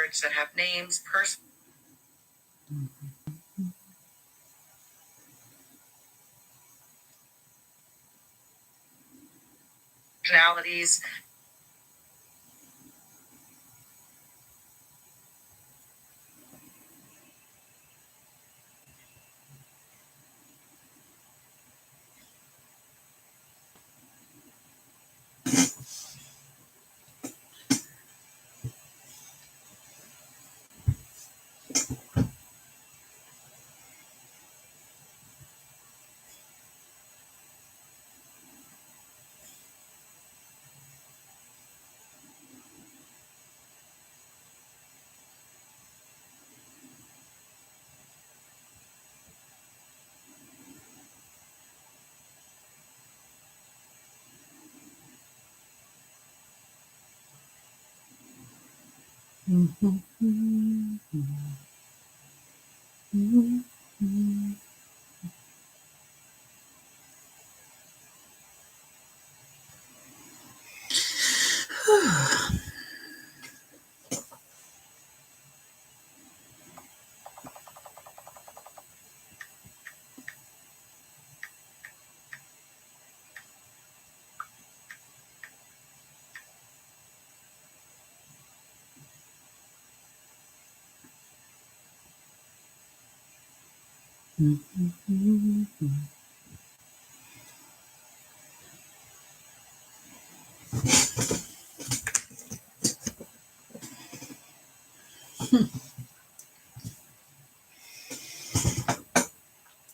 cards that have names, personalities.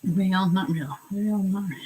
Real, not real. Real, not real.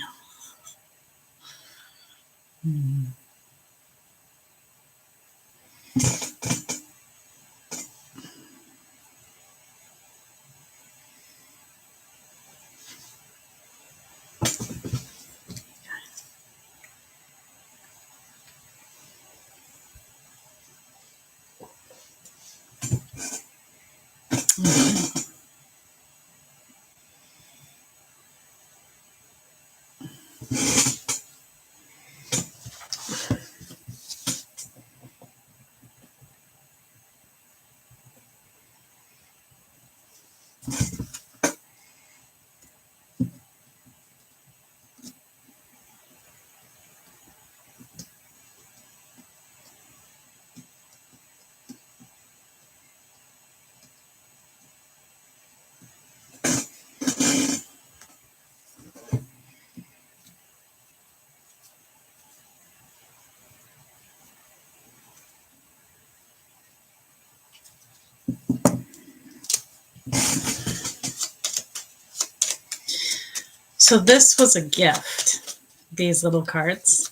So this was a gift, these little cards.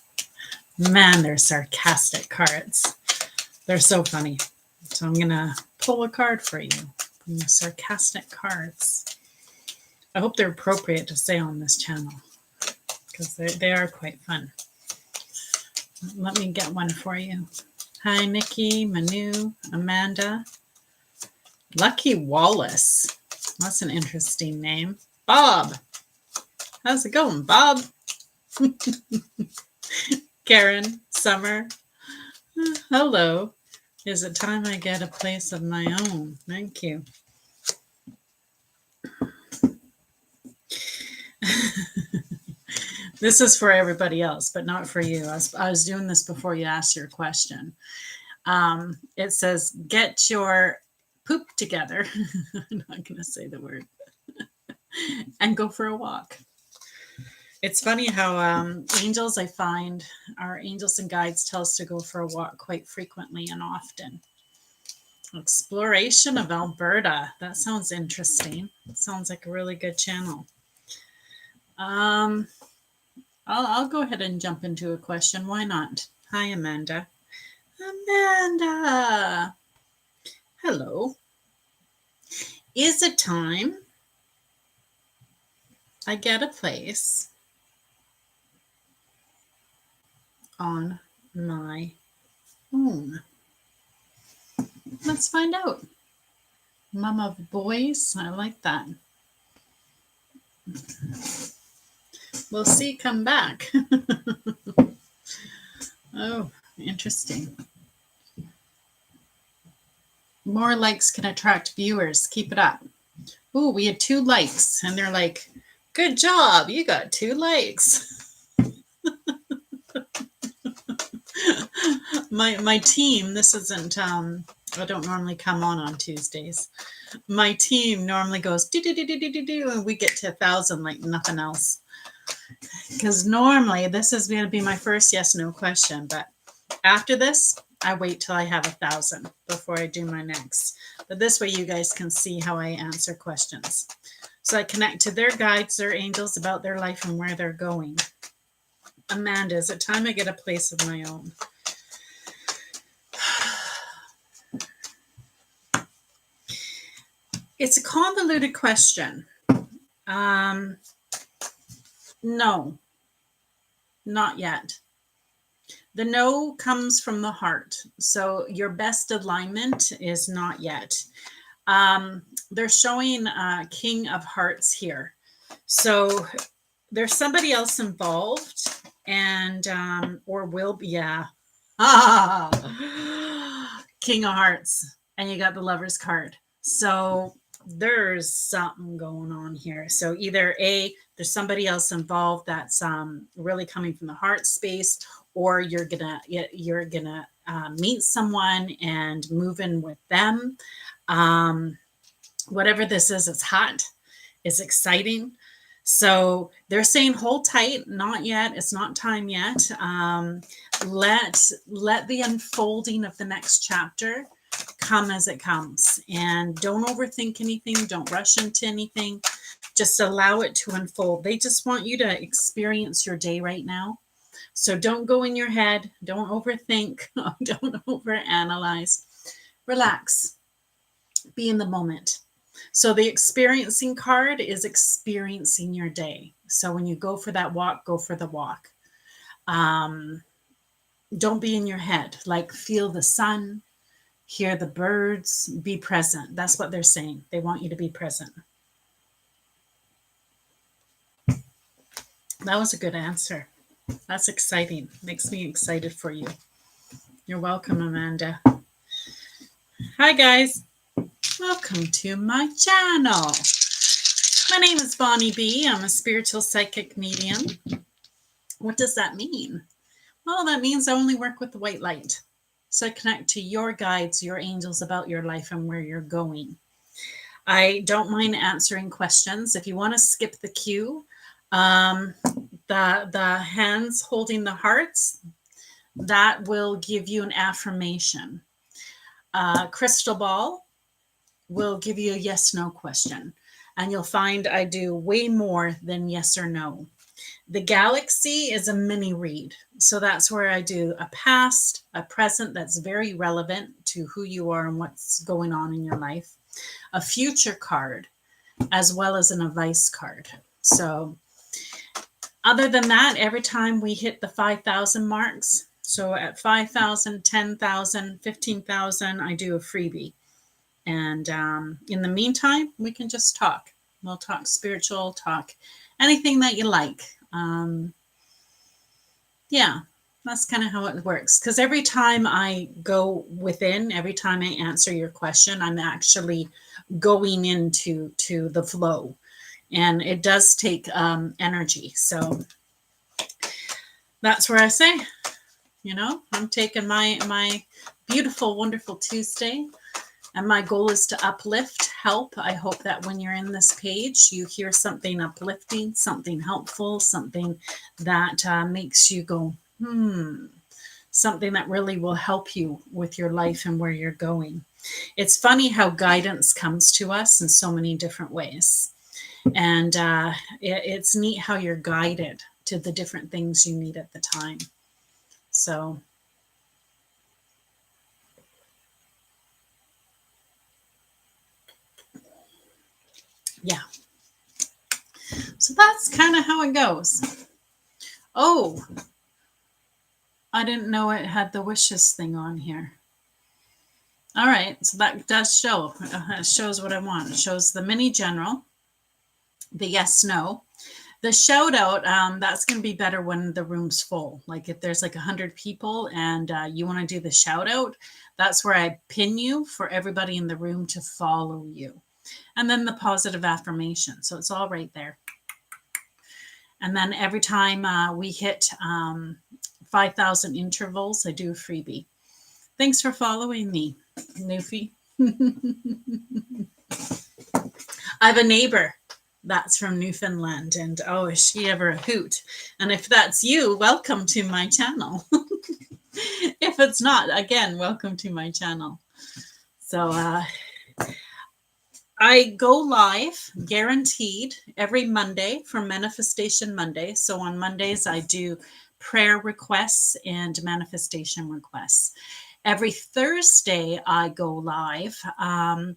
Man, they're sarcastic cards. They're so funny. So I'm going to pull a card for you from the sarcastic cards. I hope they're appropriate to say on this channel because they are quite fun. Let me get one for you. Hi, Mickey, Manu, Amanda. Lucky Wallace. That's an interesting name. Bob. How's it going, Bob? Karen, Summer. Hello. Is it time I get a place of my own? Thank you. This is for everybody else, but not for you. I was doing this before you asked your question. It says, get your poop together. I'm not going to say the word. And go for a walk. It's funny how angels, I find, our angels and guides tell us to go for a walk quite frequently and often. Exploration of Alberta. That sounds interesting. Sounds like a really good channel. I'll go ahead and jump into a question. Why not? Hi, Amanda. Amanda. Hello. Is it time I get a place on my own? Let's find out. Mom of boys. I like that. We'll see. Come back. Oh, interesting. More likes can attract viewers. Keep it up. Ooh, we had 2 likes, and they're like, good job, you got 2 likes. my team, this isn't I don't normally come on Tuesdays. My team normally goes do do do do do do, and we get to 1,000 like nothing else. Because normally this is going to be my first yes no question, but after this I wait till I have 1,000 before I do my next. But this way you guys can see how I answer questions. So I connect to their guides, their angels, about their life and where they're going. Amanda, is it time I get a place of my own? It's a convoluted question. No, not yet. The no comes from the heart. So your best alignment is not yet. They're showing King of Hearts here. So there's somebody else involved, and or will be, yeah. King of Hearts, and you got the Lover's card. So there's something going on here. So either A, there's somebody else involved that's really coming from the heart space, or you're gonna meet someone and move in with them. Whatever this is, it's hot, it's exciting. So they're saying hold tight, not yet, it's not time yet. Let the unfolding of the next chapter come as it comes, and don't overthink anything, don't rush into anything, just allow it to unfold. They just want you to experience your day right now. So don't go in your head, don't overthink, don't overanalyze. Relax, be in the moment. So the experiencing card is experiencing your day. So when you go for that walk, go for the walk. Don't be in your head. Like, feel the sun, hear the birds, be present. That's what they're saying. They want you to be present. That was a good answer. That's exciting. Makes me excited for you. You're welcome, Amanda. Hi, guys. Welcome to my channel. My name is Bonnie B. I'm a spiritual psychic medium. What does that mean? Well, that means I only work with the white light. So I connect to your guides, your angels about your life and where you're going. I don't mind answering questions. If you want to skip the queue, the hands holding the hearts, that will give you an affirmation. Crystal ball will give you a yes no question, and you'll find I do way more than yes or no. The galaxy is a mini read, so that's where I do a past, a present that's very relevant to who you are and what's going on in your life, a future card, as well as an advice card. So other than that, every time we hit the 5,000 marks, so at 5,000, 10,000, 15,000, I do a freebie. And in the meantime, we can just talk. We'll talk spiritual, talk anything that you like. Yeah, that's kind of how it works. Because every time I go within, every time I answer your question, I'm actually going into the flow. And it does take energy. So that's where I say, I'm taking my beautiful, wonderful Tuesday. And my goal is to uplift, help. I hope that when you're in this page, you hear something uplifting, something helpful, something that makes you go, something that really will help you with your life and where you're going. It's funny how guidance comes to us in so many different ways. And it's neat how you're guided to the different things you need at the time. So yeah. So that's kind of how it goes. Oh, I didn't know it had the wishes thing on here. All right, so that does show. It shows what I want. It shows the mini general, the yes, no. The shout out, that's going to be better when the room's full. Like if there's like 100 people and you want to do the shout out, That's where I pin you for everybody in the room to follow you. And then the positive affirmation. So it's all right there. And then every time we hit 5,000 intervals, I do a freebie. Thanks for following me, Newfie. I have a neighbor that's from Newfoundland, and oh, is she ever a hoot? And if that's you, welcome to my channel. If it's not, again, welcome to my channel. So I go live guaranteed every Monday for Manifestation Monday. So on Mondays, I do prayer requests and manifestation requests. Every Thursday, I go live. I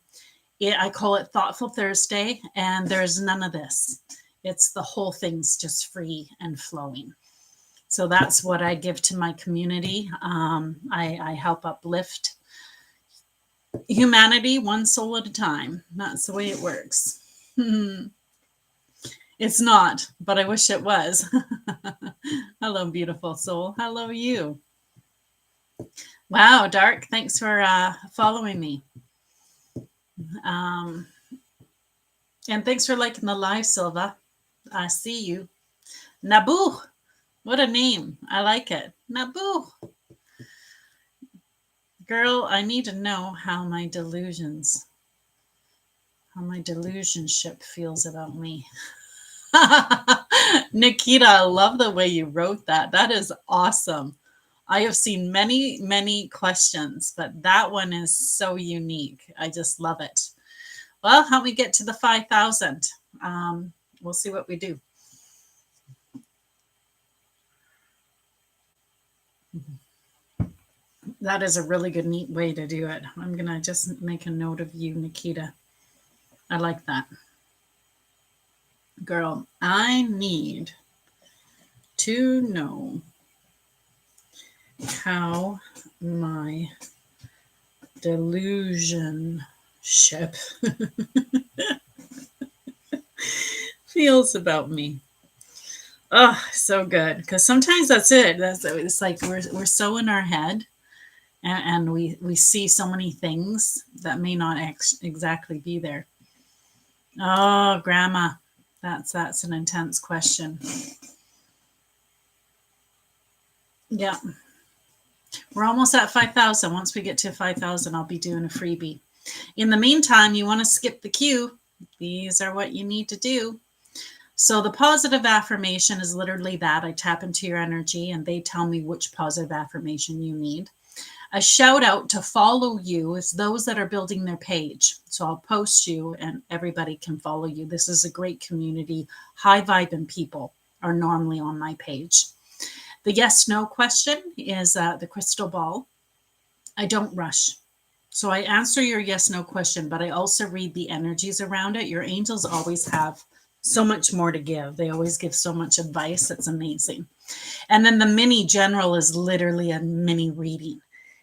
call it Thoughtful Thursday, and there's none of this. It's the whole thing's just free and flowing. So that's what I give to my community. I help uplift humanity one soul at a time. That's the way it works. It's not, but I wish it was. Hello, beautiful soul. Hello, you. Wow, Dark. Thanks for following me. And thanks for liking the live, Silva. I see you. Naboo. What a name. I like it. Naboo. Girl, I need to know how my delusionship feels about me. Nikita, I love the way you wrote that. That is awesome. I have seen many, many questions, but that one is so unique. I just love it. Well, help me get to the 5,000. We'll see what we do. That is a really good, neat way to do it. I'm going to just make a note of you, Nikita. I like that. Girl, I need to know how my delusionship feels about me. Oh, so good. Because sometimes that's it. It's like we're so in our head, and we see so many things that may not exactly be there. Oh, Grandma, that's an intense question. Yeah. We're almost at 5,000. Once we get to 5,000, I'll be doing a freebie. In the meantime, you want to skip the queue. These are what you need to do. So the positive affirmation is literally that. I tap into your energy and they tell me which positive affirmation you need. A shout out to follow you is those that are building their page. So I'll post you and everybody can follow you. This is a great community. High vibing people are normally on my page. The yes/no question is the crystal ball. I don't rush. So I answer your yes/no question, but I also read the energies around it. Your angels always have so much more to give. They always give so much advice. It's amazing. And then the mini general is literally a mini reading.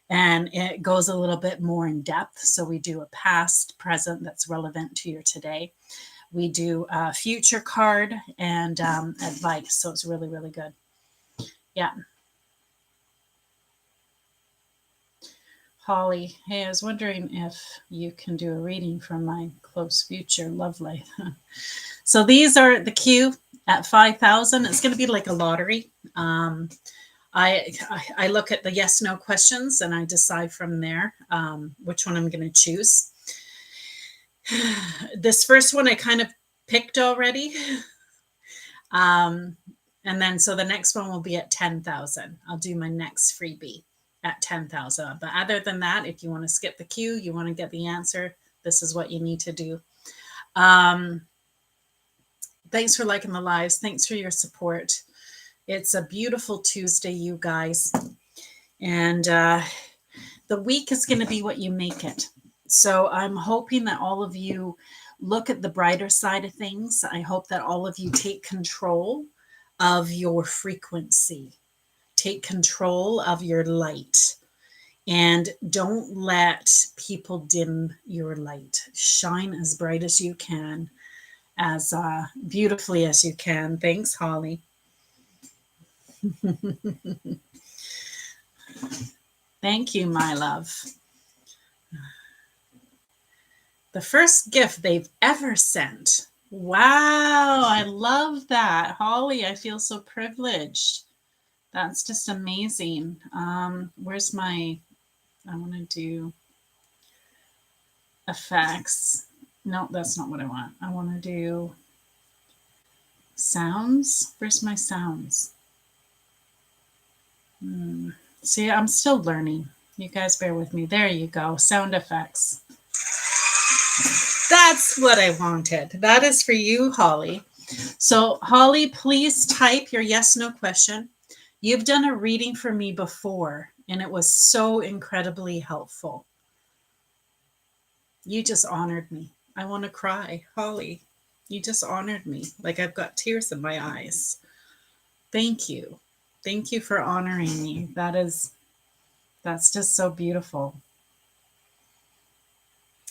And it goes a little bit more in depth. So we do a past, present that's relevant to your today. We do a future card and advice. So it's really, really good. Yeah. Holly, hey, I was wondering if you can do a reading from my close future love life. So these are the queue at 5,000. It's going to be like a lottery. I look at the yes/no questions and I decide from there which one I'm going to choose. This first one I kind of picked already. And then so the next one will be at 10,000. I'll do my next freebie at 10,000. But other than that, if you want to skip the queue, you want to get the answer, this is what you need to do. Thanks for liking the lives. Thanks for your support. It's a beautiful Tuesday, you guys. And the week is going to be what you make it. So I'm hoping that all of you look at the brighter side of things. I hope that all of you take control of your frequency. Take control of your light. And don't let people dim your light. Shine as bright as you can, as beautifully as you can. Thanks, Holly. Thank you, my love. The first gift they've ever sent. Wow, I love that. Holly, I feel so privileged. That's just amazing. Where's my, I want to do effects. No, that's not what I want. I want to do sounds. Where's my sounds? See, I'm still learning. You guys bear with me. There you go. Sound effects. That's what I wanted. That is for you, Holly. So, Holly, please type your yes no question. You've done a reading for me before, and it was so incredibly helpful. You just honored me. I want to cry. Holly, you just honored me. Like I've got tears in my eyes. Thank you. Thank you for honoring me. That's just so beautiful.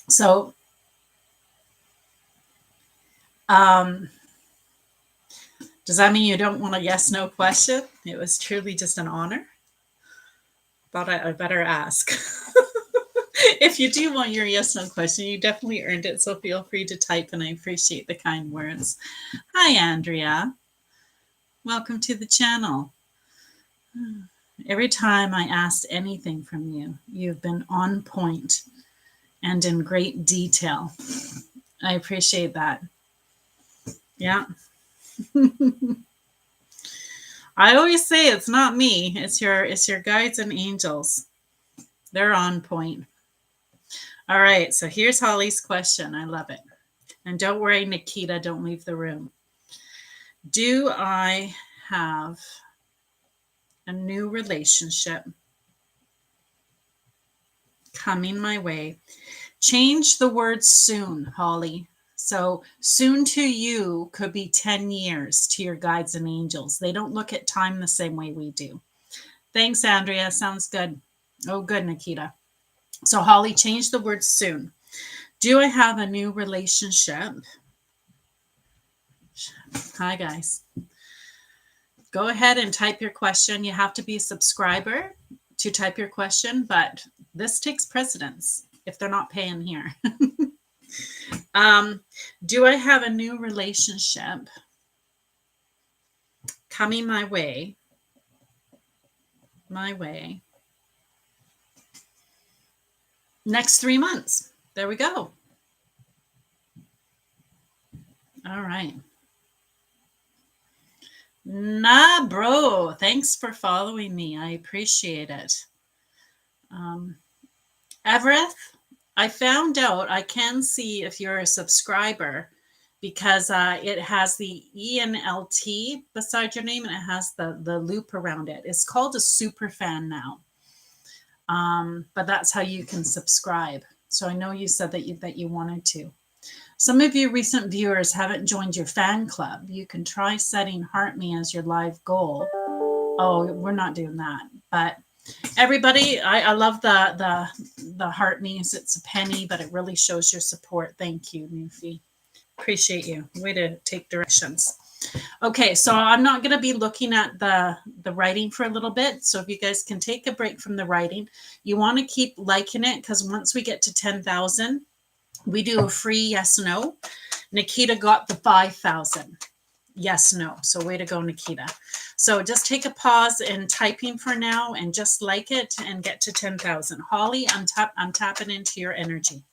So, does that mean you don't want a yes no question? It was truly just an honor. Thought I better ask. If you do want your yes no question, you definitely earned it. So feel free to type, and I appreciate the kind words. Hi, Andrea. Welcome to the channel. Every time I asked anything from you, you've been on point and in great detail. I appreciate that. Yeah. I always say it's not me, it's your guides and angels. They're on point. All right, so here's Holly's question. I love it. And don't worry, Nikita, don't leave the room. Do I have a new relationship coming my way? Change the word soon, Holly. So soon to you could be 10 years to your guides and angels. They don't look at time the same way we do. Thanks, Andrea. Sounds good. Oh, good, Nikita. So, Holly, change the word soon. Do I have a new relationship? Hi, guys. Go ahead and type your question. You have to be a subscriber to type your question, but this takes precedence if they're not paying here. Do I have a new relationship coming my way? Next 3 months. There we go. All right. Nah, bro. Thanks for following me. I appreciate it. Everett, I found out I can see if you're a subscriber because it has the ENLT beside your name and it has the loop around it. It's called a super fan now. But that's how you can subscribe. So I know you said that you wanted to. Some of you recent viewers haven't joined your fan club. You can try setting Heart Me as your live goal. Oh, we're not doing that. But everybody, I love the Heart Me's. It's a penny, but it really shows your support. Thank you, Newfie. Appreciate you. Way to take directions. Okay, so I'm not going to be looking at the writing for a little bit. So if you guys can take a break from the writing, you want to keep liking it because once we get to 10,000, we do a free yes no. Nikita got the 5,000 yes no. So way to go, Nikita. So just take a pause in typing for now and just like it and get to 10,000. Holly, I'm tapping into your energy.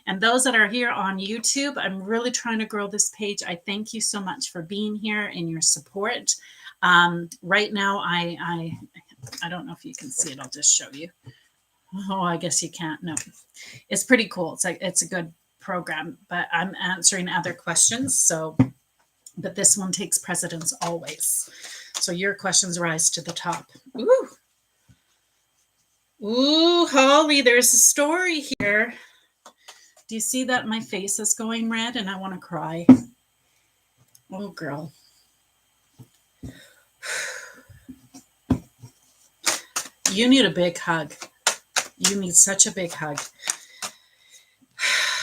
And those that are here on YouTube, I'm really trying to grow this page. I thank you so much for being here and your support. Right now, I don't know if you can see it. I'll just show you. Oh, I guess you can't. No, it's pretty cool. It's a good program, but I'm answering other questions. So, but this one takes precedence always. So your questions rise to the top. Ooh, ooh, Holly, there's a story here. Do you see that my face is going red and I want to cry? Oh, girl. You need a big hug. You need such a big hug.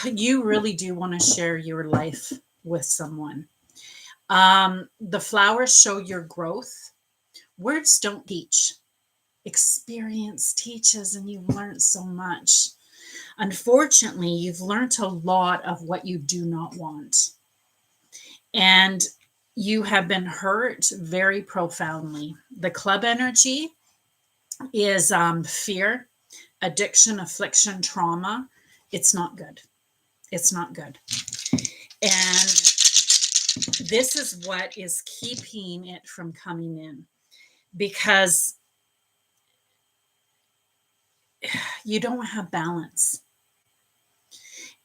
You really do want to share your life with someone. The flowers show your growth. Words don't teach. Experience teaches, and you've learned so much. Unfortunately, you've learned a lot of what you do not want. And you have been hurt very profoundly. The club energy is fear, addiction, affliction, trauma. It's not good. It's not good. And this is what is keeping it from coming in, because you don't have balance.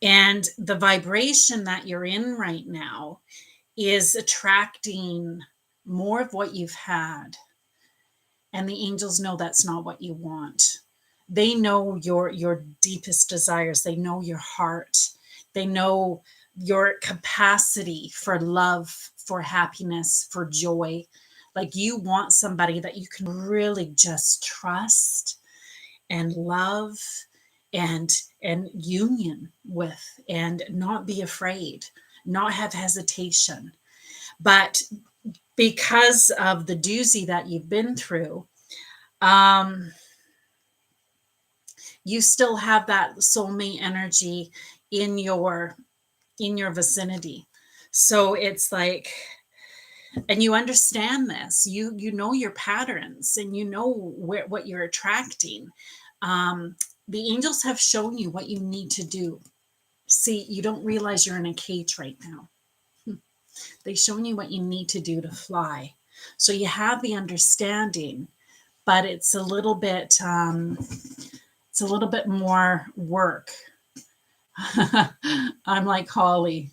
And the vibration that you're in right now is attracting more of what you've had. And the angels know that's not what you want. They know your deepest desires. They know your heart. They know your capacity for love, for happiness, for joy. Like, you want somebody that you can really just trust and love and union with, and not be afraid, not have hesitation. But because of the doozy that you've been through, you still have that soulmate energy in your vicinity. So it's like, and you understand this, you know your patterns, and you know what you're attracting. The angels have shown you what you need to do. See, you don't realize you're in a cage right now. They've shown you what you need to do to fly. So you have the understanding, but it's a little bit more work. I'm like Holly.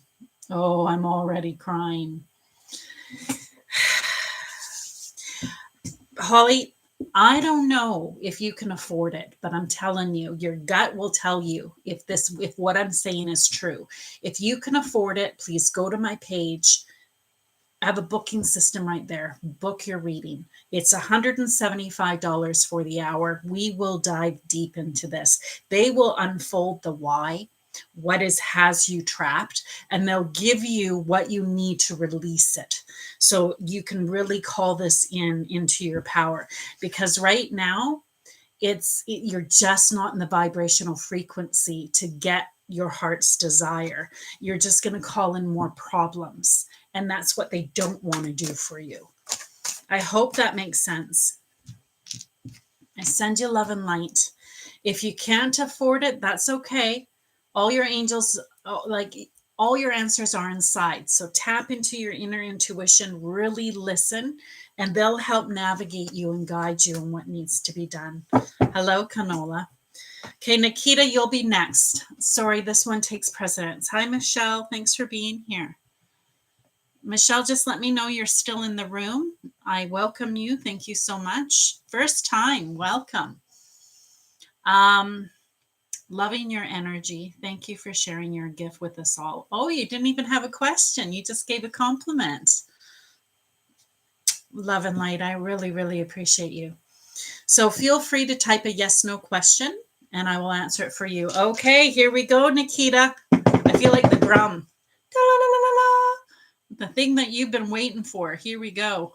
Oh, I'm already crying. Holly, I don't know if you can afford it, but I'm telling you, your gut will tell you if what I'm saying is true. If you can afford it, please go to my page. I have a booking system right there. Book your reading. It's $175 for the hour. We will dive deep into this. They will unfold the why, what has you trapped, and they'll give you what you need to release it. So you can really call this into your power, because right now you're just not in the vibrational frequency to get your heart's desire. You're just going to call in more problems. And that's what they don't want to do for you. I hope that makes sense. I send you love and light. If you can't afford it, that's okay. All your angels, all your answers are inside. So tap into your inner intuition, really listen, and they'll help navigate you and guide you in what needs to be done. Hello, Canola. Okay, Nikita, you'll be next. Sorry, this one takes precedence. Hi, Michelle. Thanks for being here. Michelle, just let me know you're still in the room. I welcome you. Thank you so much. First time, welcome. Loving your energy. Thank you for sharing your gift with us all. Oh, you didn't even have a question. You just gave a compliment. Love and light. I really, really appreciate you. So feel free to type a yes, no question, and I will answer it for you. Okay, here we go, Nikita. I feel like the drum. The thing that you've been waiting for. Here we go.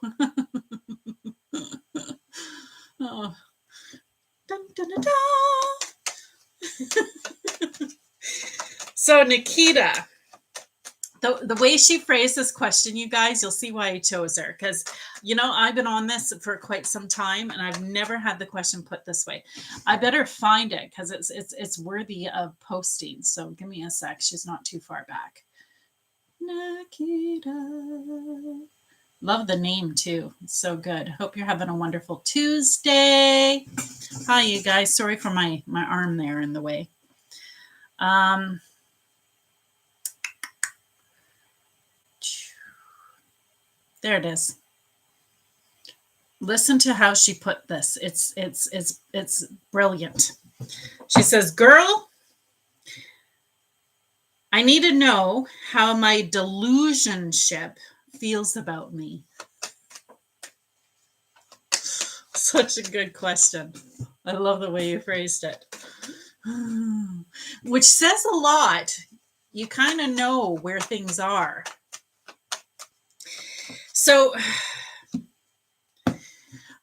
Oh. Dun, dun, dun, dun. So Nikita, the way she phrased this question, you guys, you'll see why I chose her. Because, I've been on this for quite some time, and I've never had the question put this way. I better find it, because it's worthy of posting. So give me a sec. She's not too far back. Nikita. Love the name too. It's so good. Hope you're having a wonderful Tuesday. Hi, you guys. Sorry for my arm there in the way. There it is. Listen to how she put this. It's brilliant. She says, "Girl, I need to know how my delusionship feels about me." Such a good question. I love the way you phrased it. Which says a lot. You kind of know where things are. So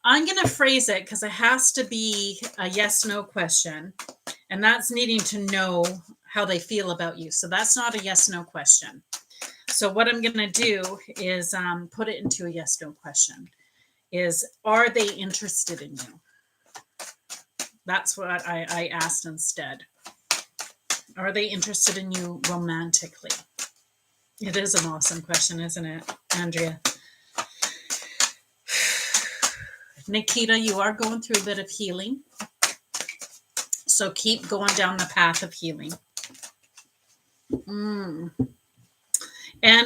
I'm going to phrase it because it has to be a yes/no question. And that's needing to know how they feel about you. So that's not a yes/no question. So what I'm going to do is put it into a yes/no question. Is, are they interested in you? That's what I asked instead. Are they interested in you romantically? It is an awesome question, isn't it, Andrea? Nikita, you are going through a bit of healing. So keep going down the path of healing. And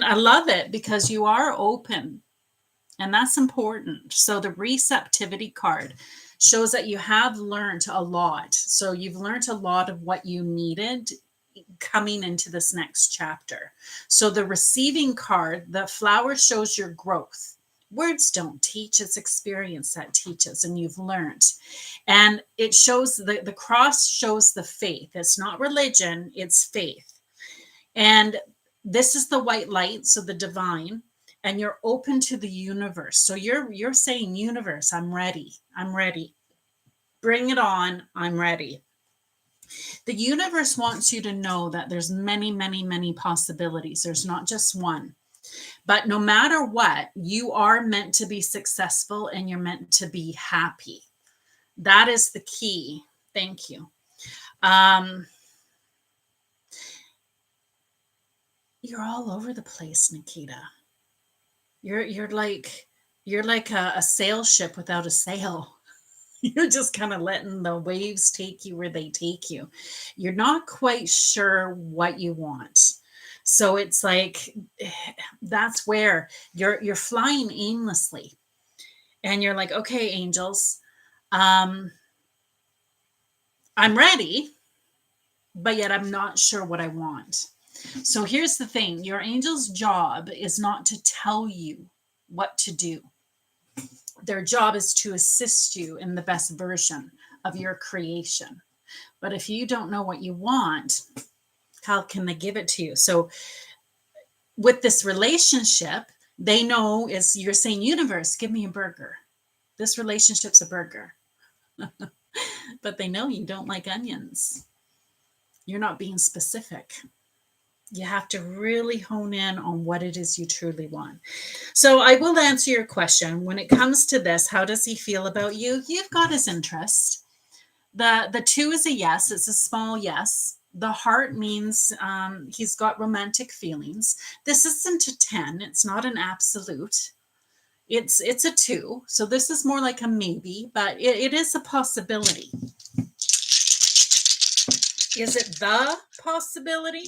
I love it because you are open. And that's important. So the receptivity card shows that you have learned a lot. So you've learned a lot of what you needed coming into this next chapter. So the receiving card, the flower, shows your growth. Words don't teach, it's experience that teaches, and you've learned. And it shows the cross shows the faith. It's not religion, it's faith. And this is the white light, so the divine, and you're open to the universe. So you're saying, universe, I'm ready. I'm ready. Bring it on. I'm ready. The universe wants you to know that there's many, many, many possibilities. There's not just one. But no matter what, you are meant to be successful and you're meant to be happy. That is the key. Thank you. You're all over the place, Nikita. You're like a sail ship without a sail. You're just kind of letting the waves take you where they take you. You're not quite sure what you want. So it's like, that's where you're flying aimlessly. And you're like, okay, angels, I'm ready, but yet I'm not sure what I want. So here's the thing. Your angel's job is not to tell you what to do. Their job is to assist you in the best version of your creation. But if you don't know what you want, how can they give it to you? So with this relationship, they know, is you're saying, universe, give me a burger. This relationship's a burger. But they know you don't like onions. You're not being specific. You have to really hone in on what it is you truly want. So I will answer your question. When it comes to this, how does he feel about you? You've got his interest. The 2 is a yes. It's a small yes. The heart means he's got romantic feelings. This isn't a 10. It's not an absolute. It's a 2. So this is more like a maybe, but it is a possibility. Is it the possibility?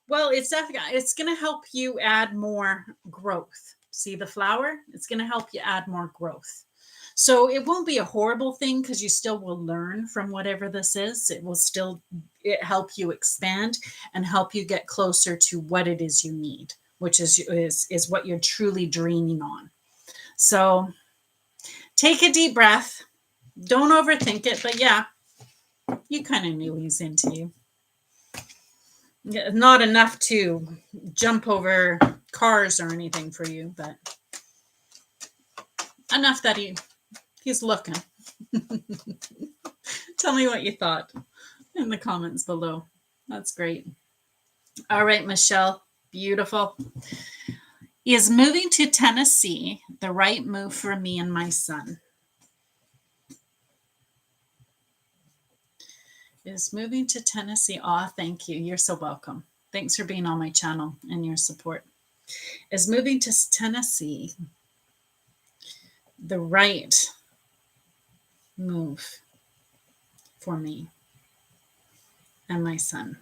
Well, it's definitely, it's going to help you add more growth. See the flower? It's going to help you add more growth. So it won't be a horrible thing because you still will learn from whatever this is. It will still help you expand and help you get closer to what it is you need, which is what you're truly dreaming on. So take a deep breath. Don't overthink it, but yeah, you kind of knew he's into you. Not enough to jump over cars or anything for you, but enough that he's looking. Tell me what you thought in the comments below. That's great. All right, Michelle, beautiful. Is moving to Tennessee the right move for me and my son? Is moving to Tennessee. Oh, thank you. You're so welcome. Thanks for being on my channel and your support. Is moving to Tennessee the right move for me and my son?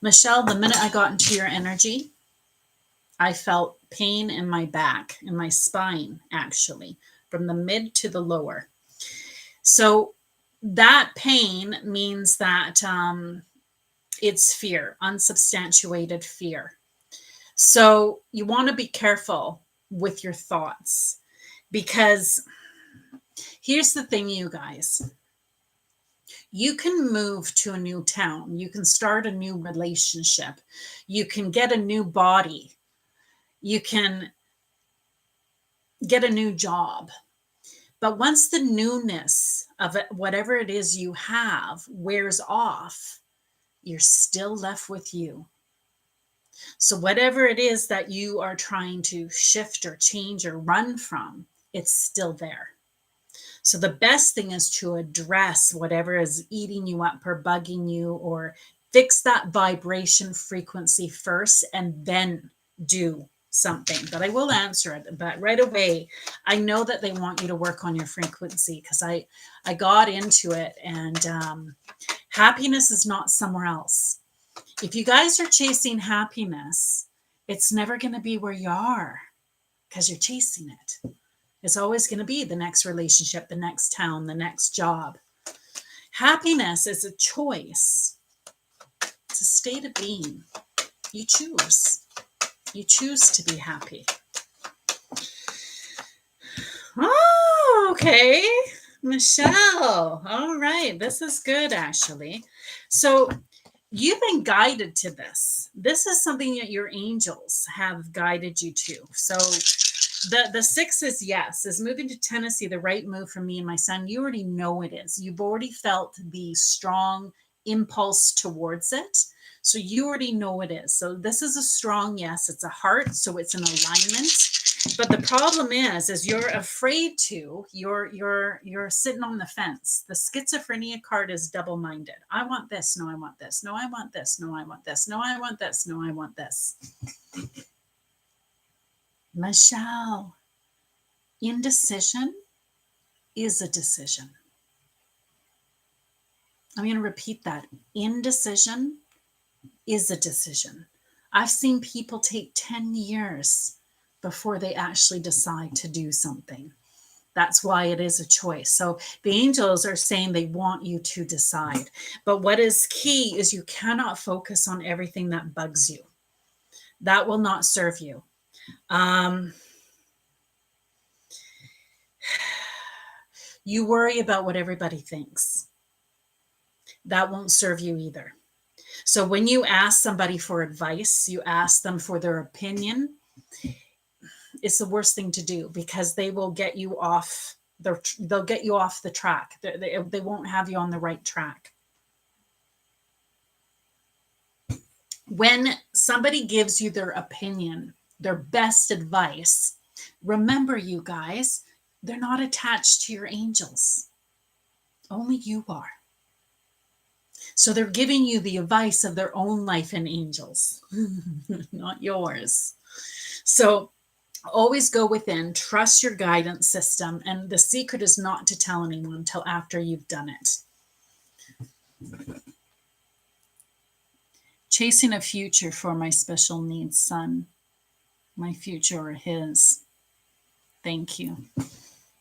Michelle, the minute I got into your energy, I felt pain in my back, in my spine, actually, from the mid to the lower. So that pain means that it's fear, unsubstantiated fear. So you want to be careful with your thoughts, because here's the thing, you guys. You can move to a new town. You can start a new relationship. You can get a new body. You can get a new job. But once the newness of it, whatever it is you have, wears off, you're still left with you. So, whatever it is that you are trying to shift or change or run from, it's still there. So, the best thing is to address whatever is eating you up or bugging you, or fix that vibration frequency first and then do something. But I will answer it. But right away, I know that they want you to work on your frequency, because I got into it, and happiness is not somewhere else. If you guys are chasing happiness, it's never going to be where you are, because you're chasing it. It's always going to be the next relationship, the next town, the next job. Happiness is a choice. It's a state of being. You choose. You choose to be happy. Oh, okay. Michelle. All right. This is good, actually. So you've been guided to this. This is something that your angels have guided you to. So the 6 is yes. Is moving to Tennessee the right move for me and my son? You already know it is. You've already felt the strong impulse towards it. So you already know it is. So this is a strong yes. It's a heart. So it's an alignment. But the problem is you're afraid to. You're sitting on the fence. The schizophrenia card is double-minded. I want this. No, I want this. No, I want this. No, I want this. No, I want this. No, I want this. Michelle, indecision is a decision. I'm going to repeat that. Indecision is a decision. I've seen people take 10 years before they actually decide to do something. That's why it is a choice. So the angels are saying they want you to decide. But what is key is you cannot focus on everything that bugs you. That will not serve you. You worry about what everybody thinks. That won't serve you either. So when you ask somebody for advice, you ask them for their opinion, it's the worst thing to do, because they will get you off they'll get you off the track. They won't have you on the right track. When somebody gives you their opinion, their best advice, remember, you guys, they're not attached to your angels. Only you are. So they're giving you the advice of their own life and angels, not yours. So always go within, trust your guidance system, and the secret is not to tell anyone until after you've done it. Chasing a future for my special needs son. My future or his. Thank you.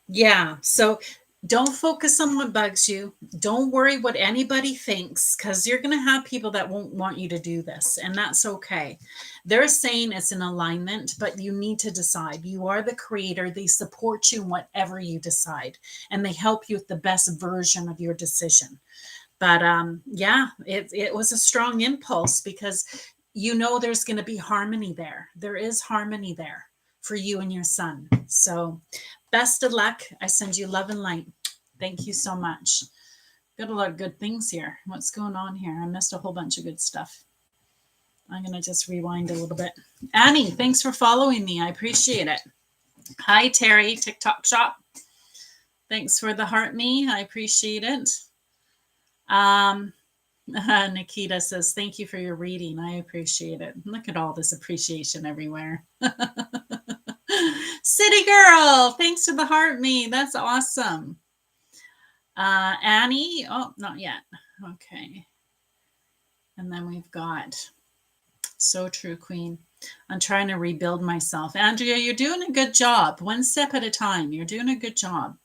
Yeah, so don't focus on what bugs you. Don't worry what anybody thinks, because you're going to have people that won't want you to do this, and that's okay. They're saying it's an alignment, but you need to decide. You are the creator. They support you in whatever you decide, and they help you with the best version of your decision. But yeah, it was a strong impulse, because you know there's going to be harmony there. There is harmony there for you and your son. So best of luck. I send you love and light. Thank you so much. Got a lot of good things here. What's going on here? I missed a whole bunch of good stuff. I'm going to just rewind a little bit. Annie, thanks for following me. I appreciate it. Hi, Terry, TikTok shop. Thanks for the heart me. I appreciate it. Nikita says, thank you for your reading. I appreciate it. Look at all this appreciation everywhere. City girl, thanks for the heart me. That's awesome. Annie, oh, not yet. Okay. And then we've got so true, Queen. I'm trying to rebuild myself. Andrea, you're doing a good job. One step at a time. You're doing a good job.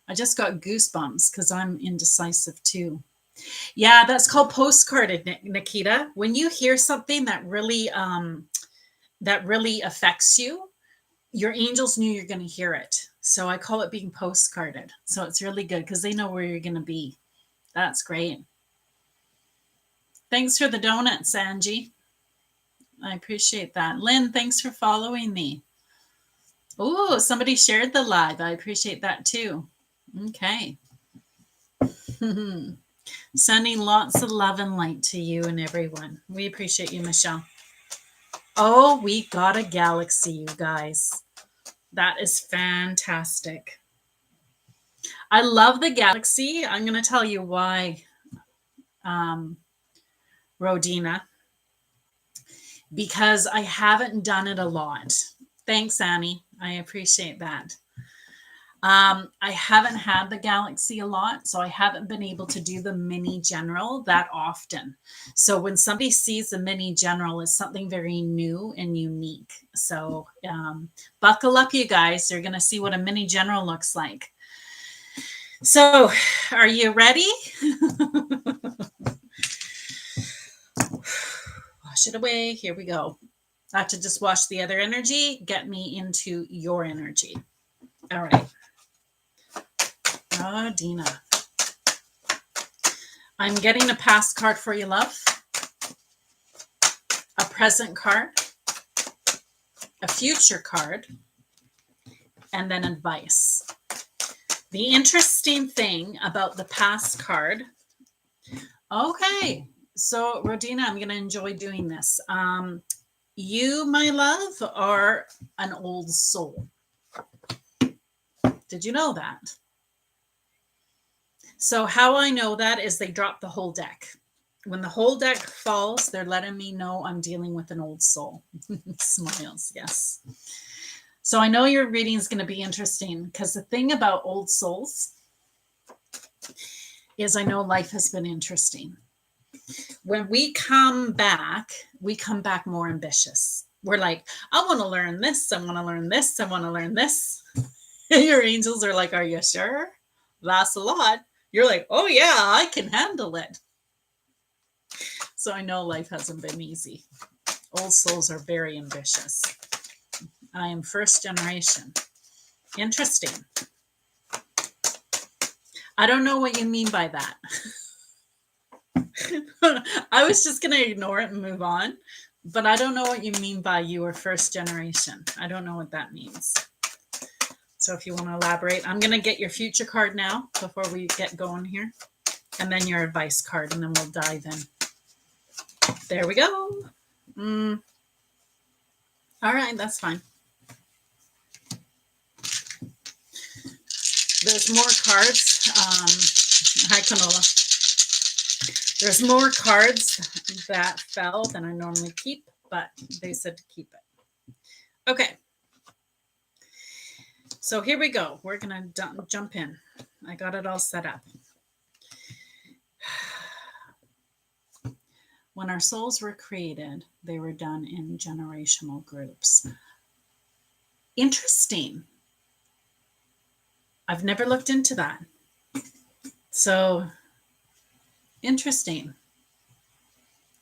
I just got goosebumps because I'm indecisive too. Yeah, that's called postcarded, Nikita. When you hear something that really affects you, your angels knew you're going to hear it. So I call it being postcarded. So it's really good because they know where you're going to be. That's great. Thanks for the donuts, Angie. I appreciate that. Lynn, thanks for following me. Oh, somebody shared the live. I appreciate that too. Okay. Sending lots of love and light to you and everyone. We appreciate you, Michelle. Oh, we got a galaxy, you guys. That is fantastic. I love the galaxy. I'm going to tell you why, Rodina, because I haven't done it a lot. Thanks, Annie. I appreciate that. I haven't had the galaxy a lot, so I haven't been able to do the mini general that often. So when somebody sees the mini general, it's something very new and unique. So buckle up, you guys. You're going to see what a mini general looks like. So are you ready? Wash it away. Here we go. I have to just wash the other energy, get me into your energy. All right. Oh, Dina. I'm getting a past card for you, love. A present card. A future card. And then advice. The interesting thing about the past card. Okay. So, Rodina, I'm going to enjoy doing this. You, my love, are an old soul. Did you know that? So how I know that is they drop the whole deck. When the whole deck falls, they're letting me know I'm dealing with an old soul. Smiles, yes. So I know your reading is going to be interesting because the thing about old souls is I know life has been interesting. When we come back more ambitious. We're like, I want to learn this. I want to learn this. I want to learn this. Your angels are like, are you sure? That's a lot. You're like, oh yeah, I can handle it. So I know life hasn't been easy. Old souls are very ambitious. I am first generation. Interesting. I don't know what you mean by that. I was just going to ignore it and move on. But I don't know what you mean by you are first generation. I don't know what that means. So if you want to elaborate, I'm going to get your future card now before we get going here. And then your advice card, and then we'll dive in. There we go. All right, that's fine. There's more cards. Hi, Canola. There's more cards that fell than I normally keep, but they said to keep it. Okay. So here we go. We're going to jump in. I got it all set up. When our souls were created, they were done in generational groups. Interesting. I've never looked into that. So interesting.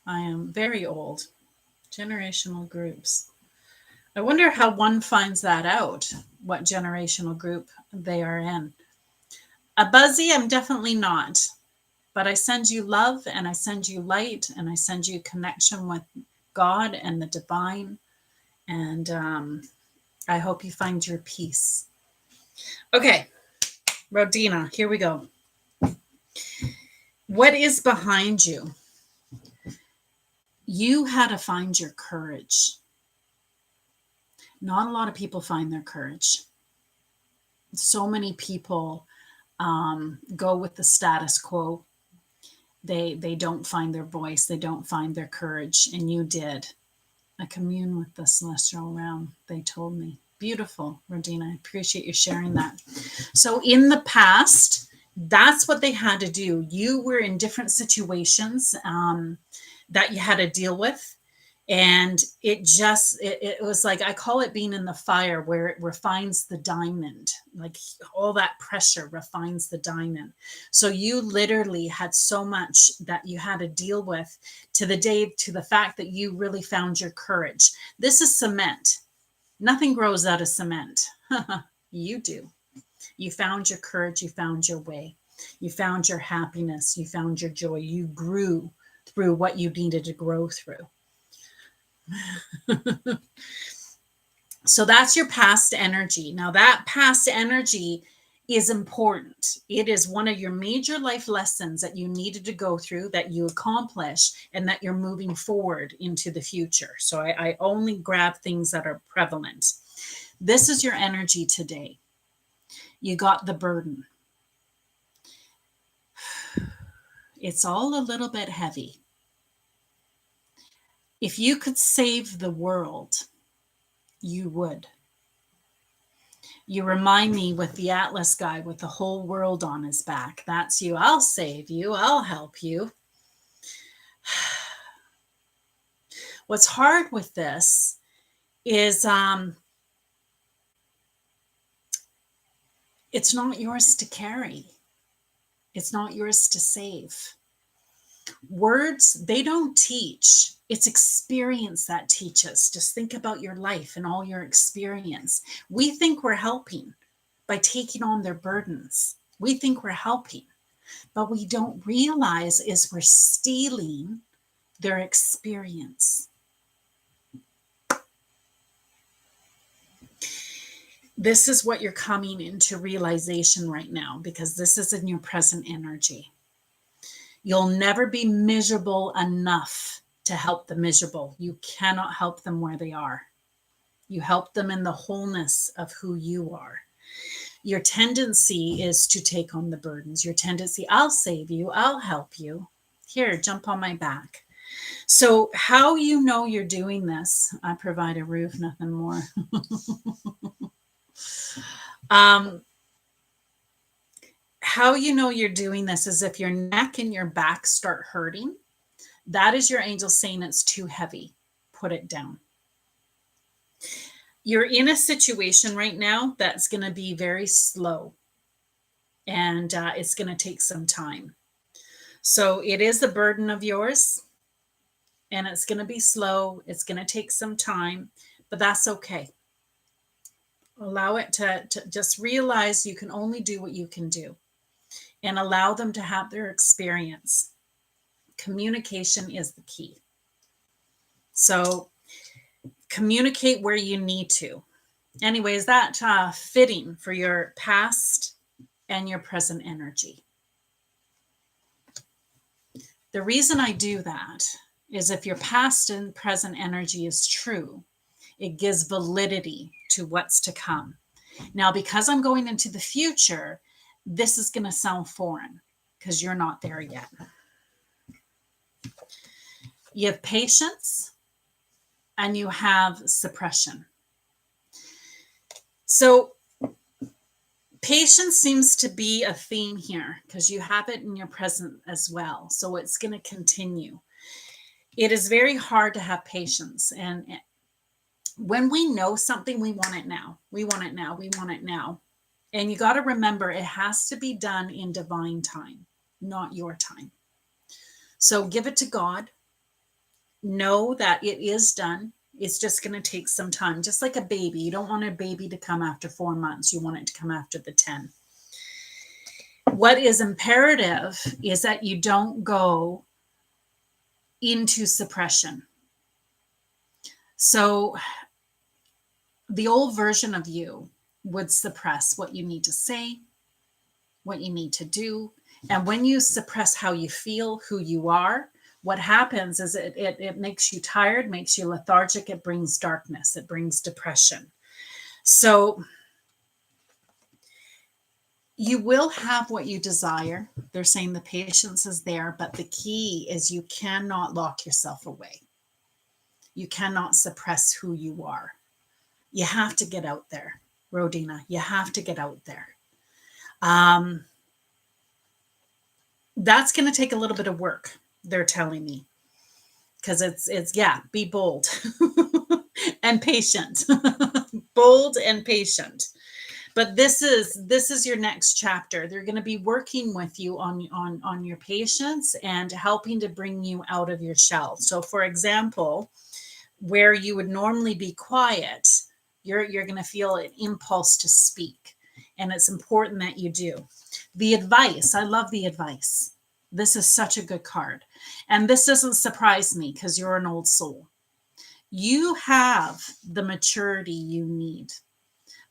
I am very old. Generational groups. I wonder how one finds that out, what generational group they are in. A Buzzy, I'm definitely not. But I send you love, and I send you light, and I send you connection with God and the divine. And I hope you find your peace. Okay, Rodina, here we go. What is behind you? You had to find your courage. Not a lot of people find their courage. So many people go with the status quo. They don't find their voice. They don't find their courage. And you did. I commune with the celestial realm. They told me. Beautiful, Rodina. I appreciate you sharing that. So in the past, that's what they had to do. You were in different situations that you had to deal with. And it was like, I call it being in the fire where it refines the diamond. Like all that pressure refines the diamond. So you literally had so much that you had to deal with to the fact that you really found your courage. This is cement. Nothing grows out of cement. You do. You found your courage. You found your way. You found your happiness. You found your joy. You grew through what you needed to grow through. So that's your past energy. Now, that past energy is important. It is one of your major life lessons that you needed to go through, that you accomplish, and that you're moving forward into the future. So I only grab things that are prevalent. This is your energy today. You got the burden. It's all a little bit heavy. If you could save the world, you would. You remind me with the Atlas guy with the whole world on his back. That's you. I'll save you. I'll help you. What's hard with this is it's not yours to carry. It's not yours to save. Words, they don't teach. It's experience that teaches. Just think about your life and all your experience. We think we're helping by taking on their burdens. We think we're helping, but we don't realize is we're stealing their experience. This is what you're coming into realization right now, because this is in your present energy. You'll never be miserable enough to help the miserable. You cannot help them where they are. You help them in the wholeness of who you are. Your tendency is to take on the burdens. Your tendency, I'll save you, I'll help you. Here, jump on my back. So how you know you're doing this, I provide a roof, nothing more. How you know you're doing this is if your neck and your back start hurting. That is your angel saying it's too heavy. Put it down. You're in a situation right now that's going to be very slow, and it's going to take some time. So it is a burden of yours, and it's going to be slow. It's going to take some time, but that's okay. Allow it to just realize you can only do what you can do, and allow them to have their experience. Communication is the key. So communicate where you need to. Anyway, is that fitting for your past and your present energy? The reason I do that is if your past and present energy is true, it gives validity to what's to come. Now, because I'm going into the future, this is going to sound foreign because you're not there yet. You have patience and you have suppression. So patience seems to be a theme here because you have it in your present as well. So it's going to continue. It is very hard to have patience. And when we know something, we want it now. We want it now. We want it now. And you got to remember, it has to be done in divine time, not your time. So give it to God. Know that it is done. It's just going to take some time, just like a baby. You don't want a baby to come after 4 months. You want it to come after the 10. What is imperative is that you don't go into suppression. So the old version of you would suppress what you need to say, what you need to do. And when you suppress how you feel, who you are, what happens is it makes you tired, makes you lethargic. It brings darkness. It brings depression. So you will have what you desire. They're saying the patience is there, but the key is you cannot lock yourself away. You cannot suppress who you are. You have to get out there, Rodina. You have to get out there. That's going to take a little bit of work, they're telling me. Because it's be bold and patient. Bold and patient. But this is your next chapter. They're going to be working with you on your patience and helping to bring you out of your shell. So for example, where you would normally be quiet, you're going to feel an impulse to speak. And it's important that you do. The advice, I love the advice. This is such a good card. And this doesn't surprise me because you're an old soul. You have the maturity you need.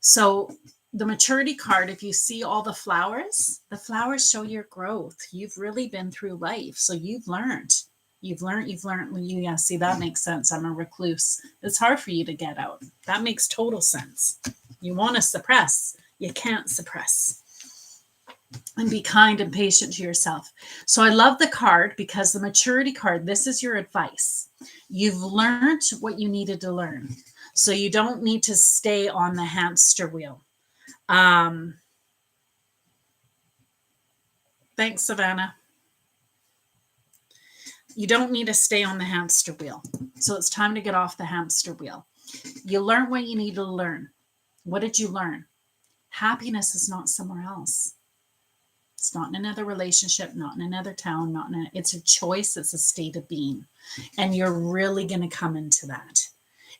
So the maturity card, if you see all the flowers show your growth. You've really been through life. So you've learned. You've learned. Yeah, see, that makes sense. I'm a recluse. It's hard for you to get out. That makes total sense. You want to suppress. You can't suppress. And be kind and patient to yourself. So I love the card because the maturity card, this is your advice. You've learned what you needed to learn. So you don't need to stay on the hamster wheel. Thanks, Savannah. You don't need to stay on the hamster wheel. So it's time to get off the hamster wheel. You learn what you need to learn. What did you learn? Happiness is not somewhere else. It's not in another relationship, not in another town, it's a choice, it's a state of being. And you're really going to come into that.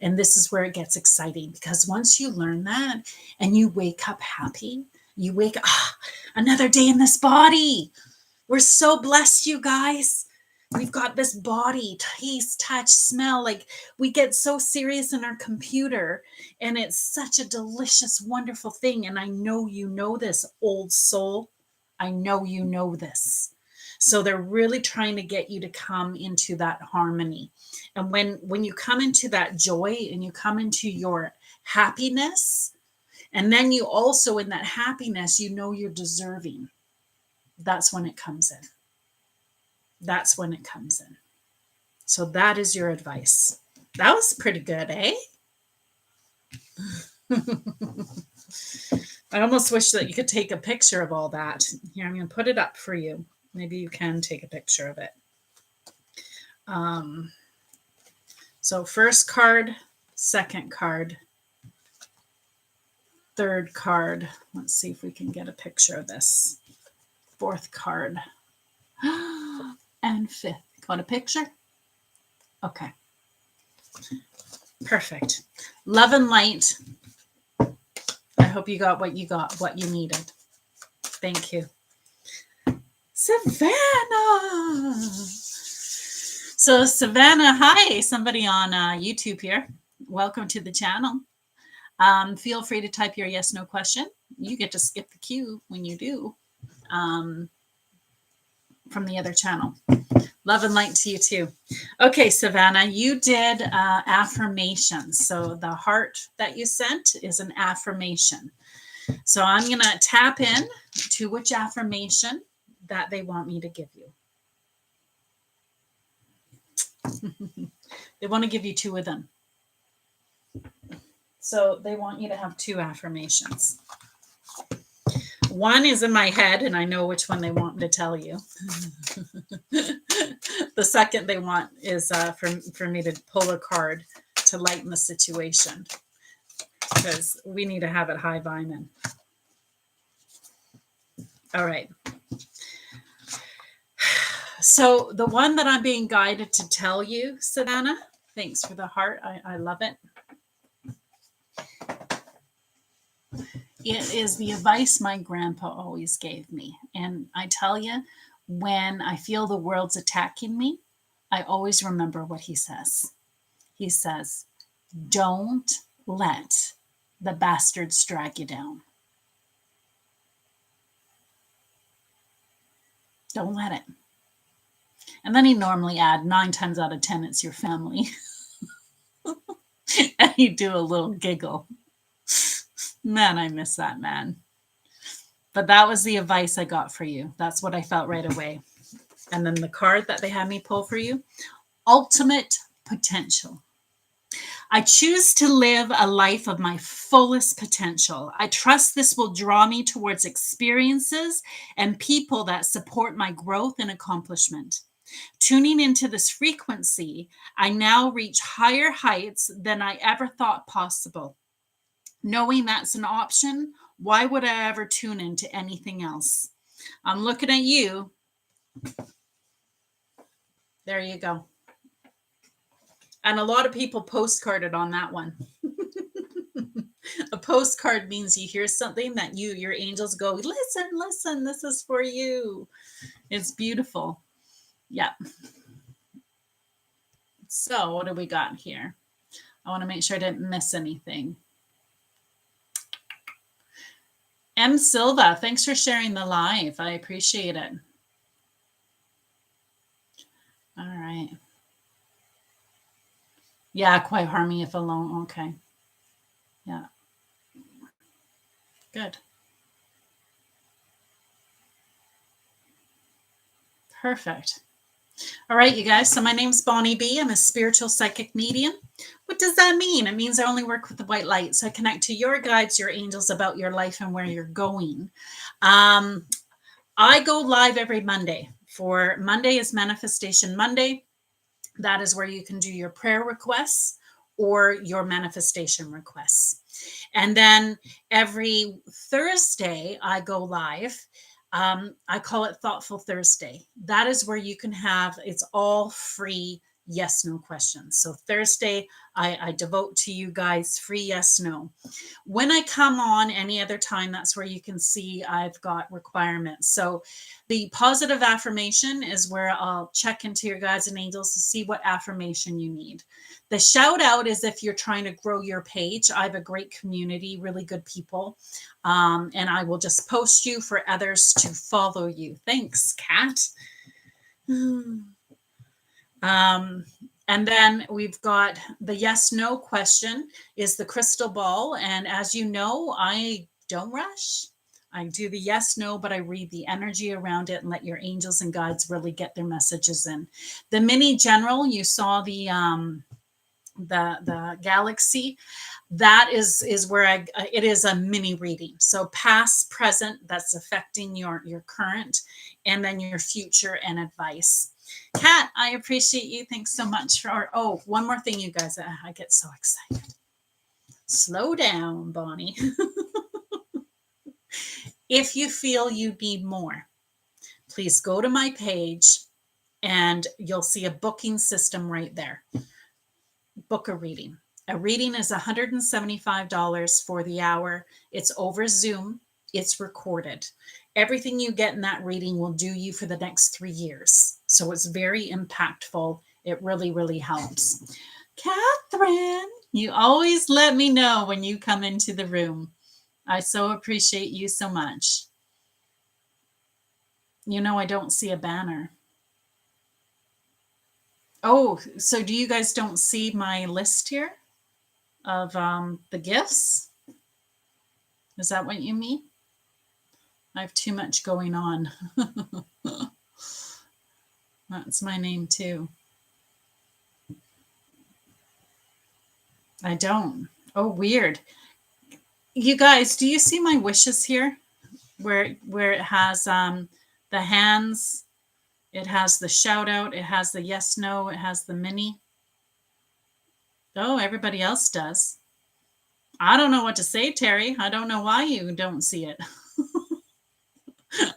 And this is where it gets exciting, because once you learn that and you wake up happy, you wake up, another day in this body. We're so blessed, you guys. We've got this body, taste, touch, smell. Like, we get so serious in our computer, and it's such a delicious, wonderful thing. And I know you know this, old soul. I know you know this. So they're really trying to get you to come into that harmony. And when you come into that joy and you come into your happiness, and then you also, in that happiness, you know you're deserving. That's when it comes in. That's when it comes in. So that is your advice. That was pretty good, eh? I almost wish that you could take a picture of all that. Here, I'm going to put it up for you. Maybe you can take a picture of it. So first card, second card, third card. Let's see if we can get a picture of this. Fourth card. And fifth. Want a picture? Okay. Perfect. Love and light. I hope you got what you needed. Thank you. Savannah. So Savannah, hi, somebody on YouTube here. Welcome to the channel. Feel free to type your yes, no question. You get to skip the queue when you do from the other channel. Love and light to you too. Okay, Savannah, you did affirmations. So the heart that you sent is an affirmation. So I'm going to tap in to which affirmation that they want me to give you. They want to give you two of them. So they want you to have two affirmations. One is in my head, and I know which one they want me to tell you. The second they want is for me to pull a card to lighten the situation, because we need to have it high vibing. All right. So the one that I'm being guided to tell you, Savannah, thanks for the heart. I love it. It is the advice my grandpa always gave me. And I tell you, when I feel the world's attacking me, I always remember what he says. He says, don't let the bastards drag you down. Don't let it. And then he normally add 9 times out of 10, it's your family. And you do a little giggle. Man, I miss that man. But that was the advice I got for you. That's what I felt right away. And then the card that they had me pull for you, ultimate potential. I choose to live a life of my fullest potential. I trust this will draw me towards experiences and people that support my growth and accomplishment. Tuning into this frequency, I now reach higher heights than I ever thought possible. Knowing that's an option, why would I ever tune into anything else? I'm looking at you. There you go. And a lot of people postcarded on that one. A postcard means you hear something that your angels go, listen, this is for you. It's beautiful. Yeah. So what do we got here? want to make sure I didn't miss anything. M. Silva, thanks for sharing the live. I appreciate it. All right. Yeah, quite harming if alone. Okay. Yeah. Good. Perfect. All right, you guys. So my name's Bonnie B. I'm a spiritual psychic medium. What does that mean? It means I only work with the white light. So I connect to your guides, your angels about your life and where you're going. I go live every Monday. For Monday is Manifestation Monday. That is where you can do your prayer requests or your manifestation requests. And then every Thursday, I go live. I call it Thoughtful Thursday. That is where you can have, it's all free yes no questions. So Thursday, I devote to you guys free yes no. When I come on any other time, that's where you can see I've got requirements. So the positive affirmation is where I'll check into your guides and angels to see what affirmation you need. The shout out is if you're trying to grow your page. I have a great community, really good people. And I will just post you for others to follow you. Thanks, Kat. And then we've got the yes no question is the crystal ball. And as you know, I don't rush. I do the yes no, but I read the energy around it and let your angels and guides really get their messages in. The mini general, you saw the galaxy. That is where it is a mini reading. So past, present, that's affecting your current, and then your future and advice. Kat, I appreciate you. Thanks so much for. Oh, one more thing, you guys. I get so excited. Slow down, Bonnie. If you feel you need more, please go to my page and you'll see a booking system right there. Book a reading. A reading is $175 for the hour. It's over Zoom. It's recorded. Everything you get in that reading will do you for the next 3 years. So it's very impactful. It really, really helps. Catherine, you always let me know when you come into the room. I so appreciate you so much. You know, I don't see a banner. Oh, so do you guys don't see my list here of the gifts? Is that what you mean? I have too much going on. That's my name too. I don't. Oh, weird. You guys, do you see my wishes here? Where it has the hands, it has the shout out, it has the yes no, it has the mini. Oh, everybody else does. I don't know what to say, Terry. I don't know why you don't see it.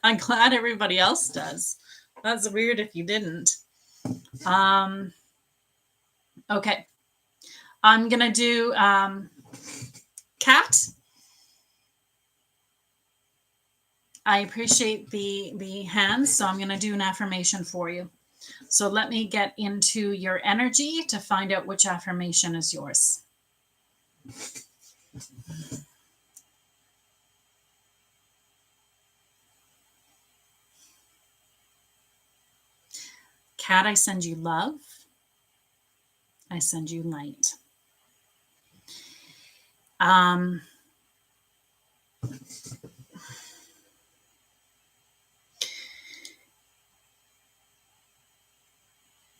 I'm glad everybody else does. That's weird if you didn't. Okay. I'm going to do Kat. I appreciate the hands, so I'm going to do an affirmation for you. So let me get into your energy to find out which affirmation is yours. Kat, I send you love. I send you light.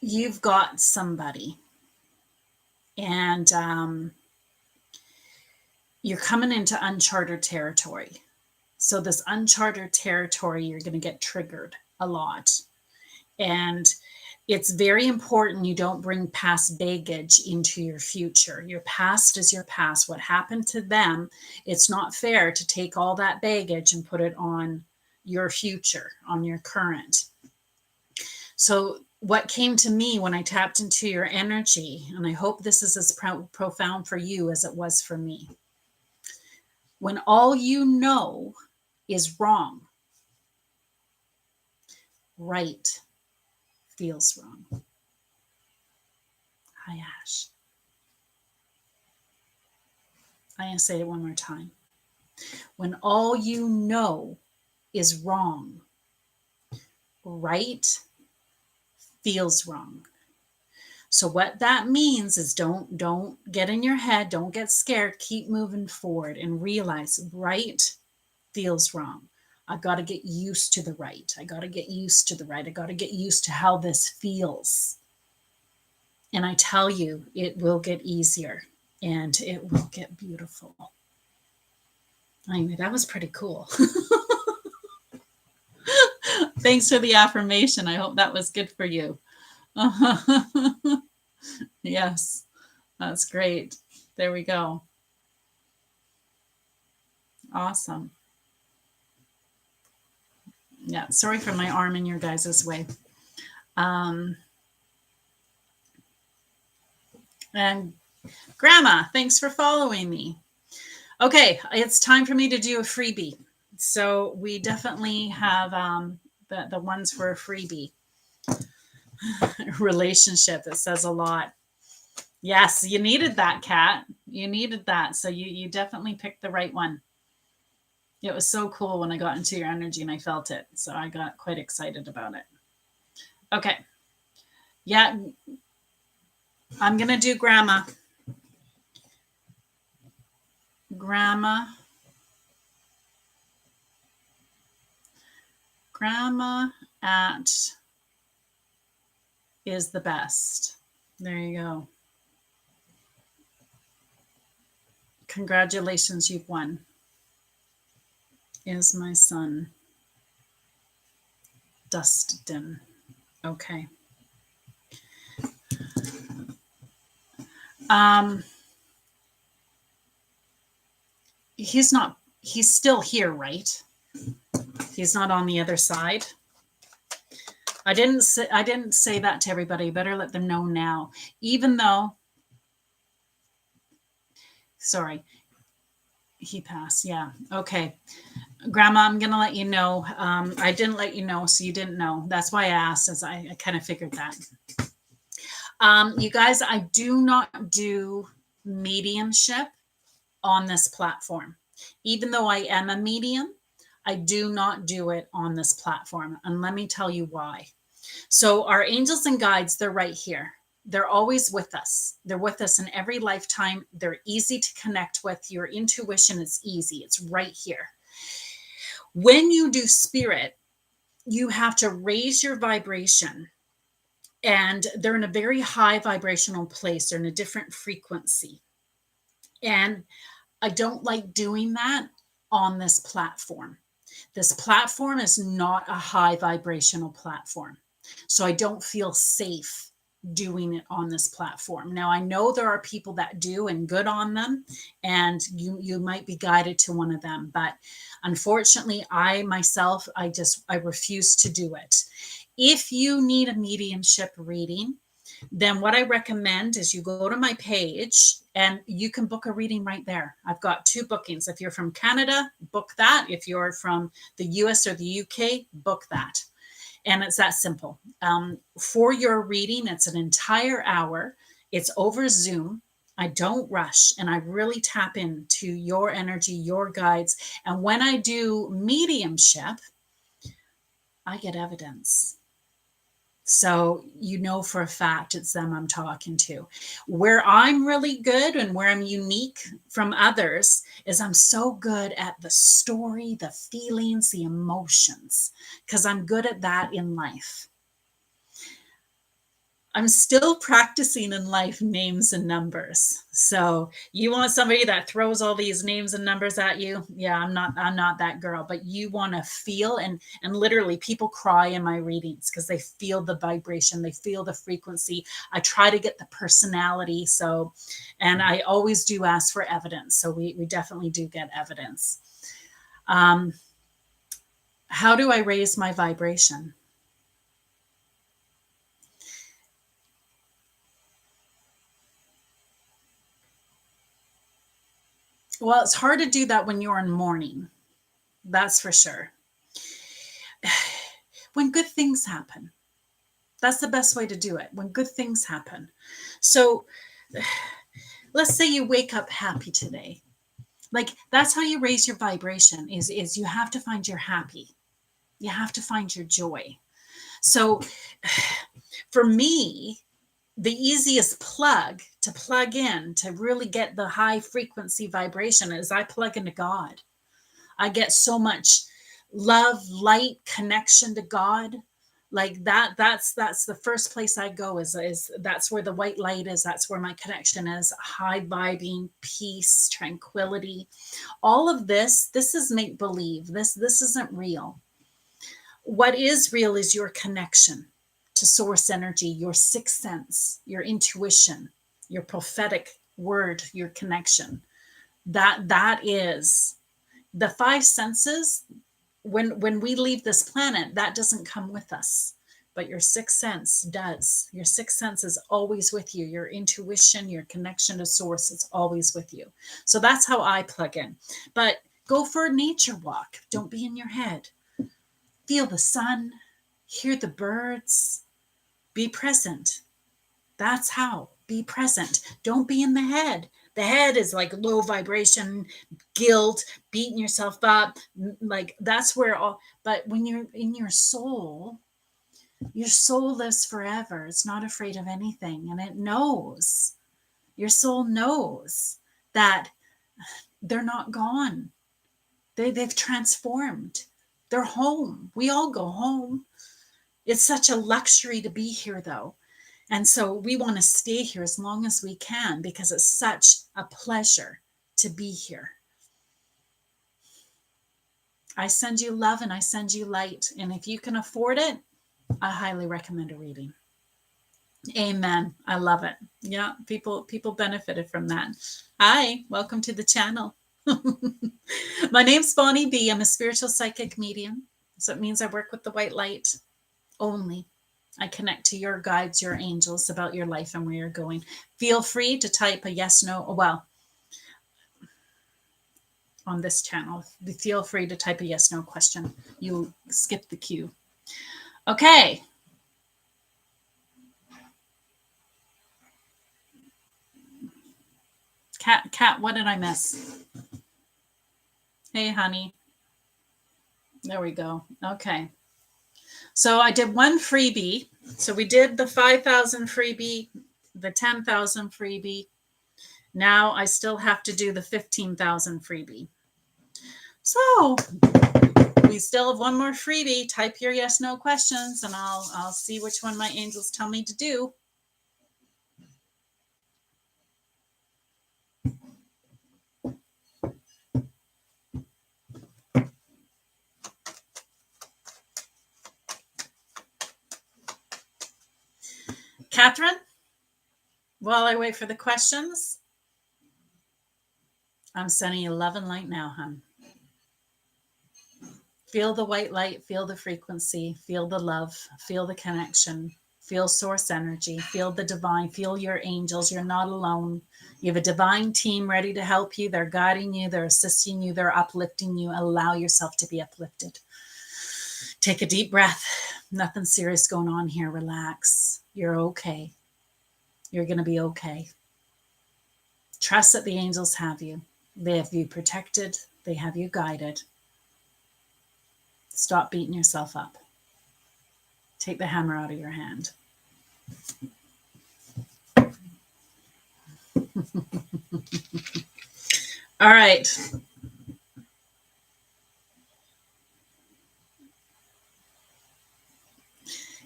You've got somebody, and you're coming into uncharted territory. So this uncharted territory, you're going to get triggered a lot. And it's very important you don't bring past baggage into your future. Your past is your past. What happened to them, it's not fair to take all that baggage and put it on your future, on your current. So what came to me when I tapped into your energy, and I hope this is as profound for you as it was for me. When all you know is wrong, right feels wrong. Hi, Ash. I'm going to say it one more time. When all you know is wrong, right feels wrong. So what that means is don't get in your head, don't get scared, keep moving forward and realize right feels wrong. I got to get used to the right. I got to get used to the right. I got to get used to how this feels. And I tell you, it will get easier and it will get beautiful. Anyway, that was pretty cool. Thanks for the affirmation. I hope that was good for you. Yes, that's great. There we go. Awesome. Yeah, sorry for my arm in your guys' way. And Grandma, thanks for following me. Okay, it's time for me to do a freebie. So we definitely have the ones for a freebie. Relationship, it says a lot. Yes, you needed that, Kat. You needed that. So you definitely picked the right one. It was so cool when I got into your energy and I felt it. So I got quite excited about it. Okay. Yeah, I'm going to do Grandma. Grandma. Grandma at is the best. There you go. Congratulations, you've won. Is my son Dustin? Okay. He's still here, right? He's not on the other side. I didn't say that to everybody. Better let them know now. Even though, sorry, he passed. Yeah. Okay. Grandma, I'm going to let you know. I didn't let you know, so you didn't know. That's why I asked, as I kind of figured that. You guys, I do not do mediumship on this platform. Even though I am a medium, I do not do it on this platform. And let me tell you why. So our angels and guides, they're right here. They're always with us. They're with us in every lifetime. They're easy to connect with. Your intuition is easy. It's right here. When you do spirit, you have to raise your vibration. And they're in a very high vibrational place. They're in a different frequency. And I don't like doing that on this platform. This platform is not a high vibrational platform. So I don't feel safe doing it on this platform. Now I know there are people that do and good on them, and you might be guided to one of them, but unfortunately I myself, I refuse to do it. If you need a mediumship reading, then what I recommend is you go to my page and you can book a reading right there. I've got 2 bookings. If you're from Canada, book that. If you're from the US or the UK, book that. And it's that simple. For your reading, it's an entire hour. It's over Zoom. I don't rush, and I really tap into your energy, your guides. And when I do mediumship, I get evidence. So you know for a fact it's them I'm talking to. Where I'm really good and where I'm unique from others is I'm so good at the story, the feelings, the emotions, because I'm good at that in life. I'm still practicing in life names and numbers. So you want somebody that throws all these names and numbers at you? Yeah, I'm not that girl, but you want to feel, and literally people cry in my readings because they feel the vibration, they feel the frequency. I try to get the personality. So, and I always do ask for evidence. So we definitely do get evidence. How do I raise my vibration? Well, it's hard to do that when you're in mourning. That's for sure. When good things happen, that's the best way to do it. When good things happen. So let's say you wake up happy today. Like, that's how you raise your vibration, is you have to find your happy. You have to find your joy. So for me, the easiest plug to plug in to really get the high frequency vibration is I plug into God. I get so much love, light, connection to God. Like that's the first place I go, is that's where the white light is. That's where my connection is. High vibing, peace, tranquility. All of this is make believe. This isn't real. What is real is your connection to source energy, your sixth sense, your intuition, your prophetic word, your connection. That is the five senses. When we leave this planet, that doesn't come with us, but your sixth sense does. Your sixth sense is always with you. Your intuition, your connection to source, it's always with you. So that's how I plug in. But go for a nature walk. Don't be in your head. Feel the sun, hear the birds, be present. That's how. Be present. Don't be in the head. The head is like low vibration, guilt, beating yourself up. Like that's where all, but when you're in your soul lives forever. It's not afraid of anything. And it knows, your soul knows that they're not gone. They've transformed. They're home. We all go home. It's such a luxury to be here, though. And so we want to stay here as long as we can, because it's such a pleasure to be here. I send you love and I send you light. And if you can afford it, I highly recommend a reading. Amen. I love it. Yeah, people benefited from that. Hi, welcome to the channel. My name's Bonnie B. I'm a spiritual psychic medium. So it means I work with the white light only. I connect to your guides, your angels, about your life and where you're going. Feel free to type a yes, no. Well, on this channel, feel free to type a yes, no question. You skip the queue. Okay. Cat, what did I miss? Hey, honey. There we go. Okay. So I did one freebie. So we did the 5,000 freebie, the 10,000 freebie. Now I still have to do the 15,000 freebie. So we still have one more freebie. Type your yes, no questions, and I'll see which one my angels tell me to do. Catherine, while I wait for the questions, I'm sending you love and light now, hon. Feel the white light, feel the frequency, feel the love, feel the connection, feel source energy, feel the divine, feel your angels. You're not alone. You have a divine team ready to help you. They're guiding you, they're assisting you, they're uplifting you. Allow yourself to be uplifted. Take a deep breath. Nothing serious going on here. Relax. You're okay. You're going to be okay. Trust that the angels have you. They have you protected. They have you guided. Stop beating yourself up. Take the hammer out of your hand. All right.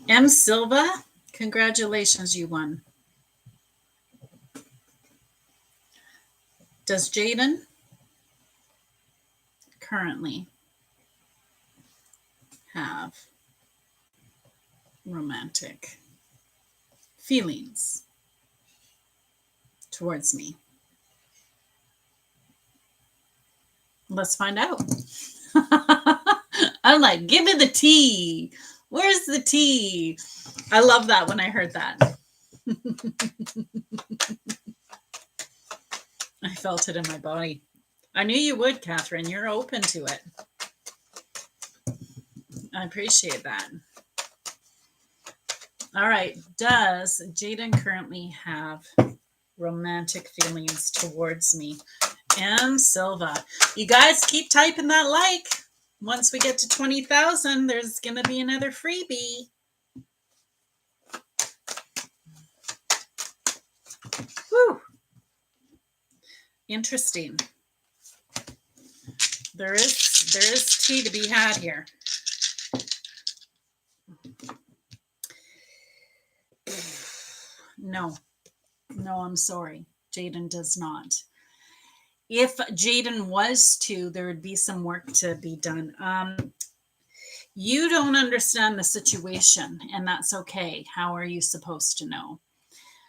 M. Silva, congratulations, you won. Does Jaden currently have romantic feelings towards me? Let's find out. I'm like, give me the tea. Where's the tea? I love that when I heard that. I felt it in my body. I knew you would, Catherine. You're open to it. I appreciate that. All right. Does Jaden currently have romantic feelings towards me? M. Silva. You guys keep typing that like. Once we get to 20,000, there's going to be another freebie. Whew. Interesting. There is tea to be had here. No, I'm sorry. Jaden does not. If Jaden was to, there would be some work to be done. You don't understand the situation, and that's okay. How are you supposed to know?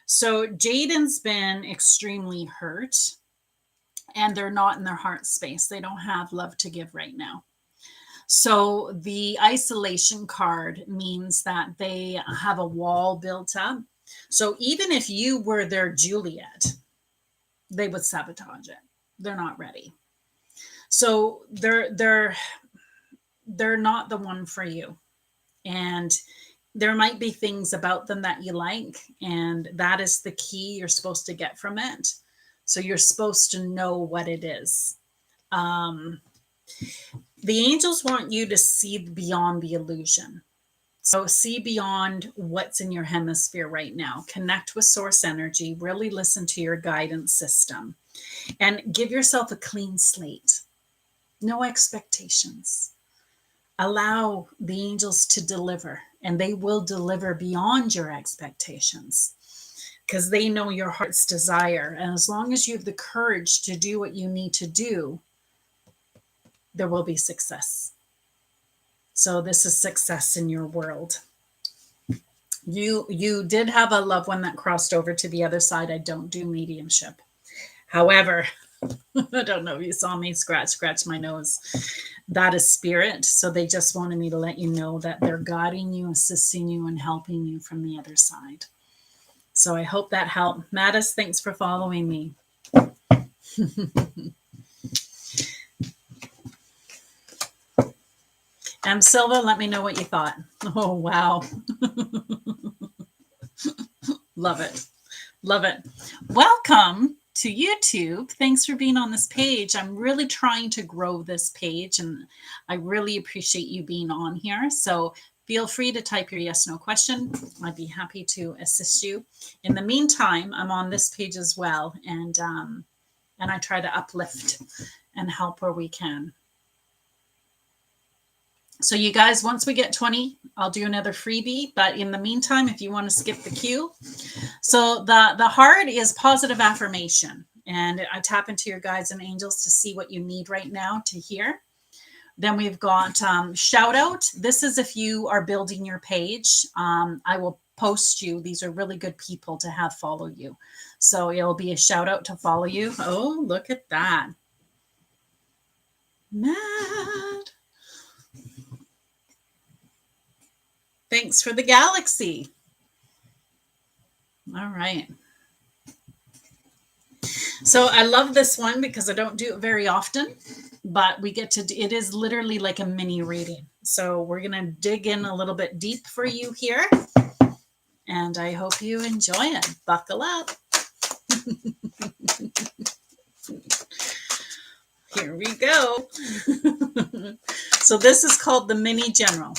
So Jaden's been extremely hurt, and they're not in their heart space. They don't have love to give right now. So the isolation card means that they have a wall built up. So even if you were their Juliet, they would sabotage it. They're not ready. So they're not the one for you. And there might be things about them that you like, and that is the key you're supposed to get from it. So you're supposed to know what it is. The angels want you to see beyond the illusion. So see beyond what's in your hemisphere right now. Connect with source energy. Really listen to your guidance system. And give yourself a clean slate. No expectations. Allow the angels to deliver. And they will deliver beyond your expectations. Because they know your heart's desire. And as long as you have the courage to do what you need to do, there will be success. So this is success in your world. You did have a loved one that crossed over to the other side. I don't do mediumship. However, I don't know if you saw me scratch my nose. That is spirit. So they just wanted me to let you know that they're guiding you, assisting you, and helping you from the other side. So I hope that helped. Mattis, thanks for following me. M. Silva, let me know what you thought. Oh, wow. Love it. Love it. Welcome to YouTube. Thanks for being on this page. I'm really trying to grow this page, and I really appreciate you being on here. So feel free to type your yes, no question. I'd be happy to assist you. In the meantime, I'm on this page as well, and I try to uplift and help where we can. So you guys, once we get 20, I'll do another freebie. But in the meantime, if you want to skip the queue. So the heart is positive affirmation. And I tap into your guides and angels to see what you need right now to hear. Then we've got shout out. This is if you are building your page. I will post you. These are really good people to have follow you. So it'll be a shout out to follow you. Oh, look at that. Mad. Thanks for the galaxy. All right. So I love this one because I don't do it very often, but we get to, it is literally like a mini reading. So we're going to dig in a little bit deep for you here. And I hope you enjoy it. Buckle up. Here we go. So this is called the Mini General.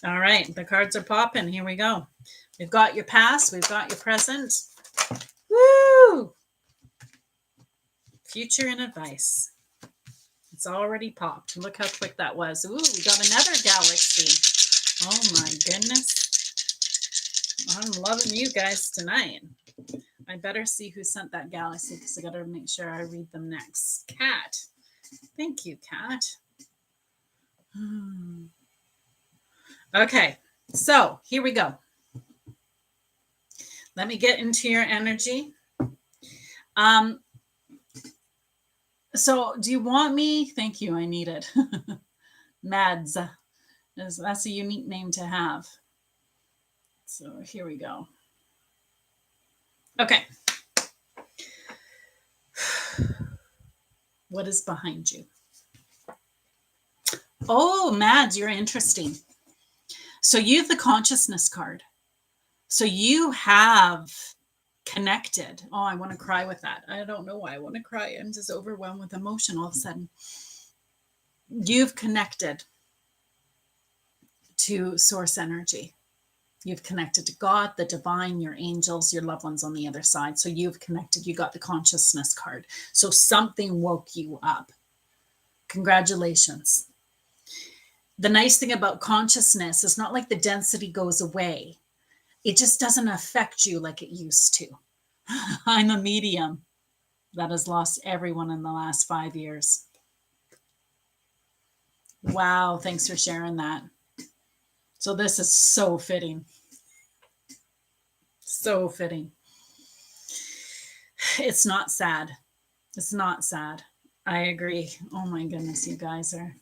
All right, the cards are popping. Here we go. We've got your past. We've got your present. Woo! Future and advice. It's already popped. Look how quick that was. Ooh, we got another galaxy. Oh my goodness. I'm loving you guys tonight. I better see who sent that galaxy because I got to make sure I read them next. Cat. Thank you, Cat. Okay, so here we go. Let me get into your energy. So do you want me? Thank you, I need it. Mads. That's a unique name to have. So here we go. Okay. What is behind you? Oh, Mads, you're interesting. So you have the consciousness card. So you have connected. Oh, I want to cry with that. I don't know why I want to cry. I'm just overwhelmed with emotion all of a sudden. You've connected to source energy. You've connected to God, the divine, your angels, your loved ones on the other side. So you've connected. You got the consciousness card. So something woke you up. Congratulations. The nice thing about consciousness is not like the density goes away. It just doesn't affect you like it used to. I'm a medium that has lost everyone in the last 5 years. Wow, thanks for sharing that. So this is so fitting. So fitting. It's not sad. It's not sad. I agree. Oh my goodness, you guys are.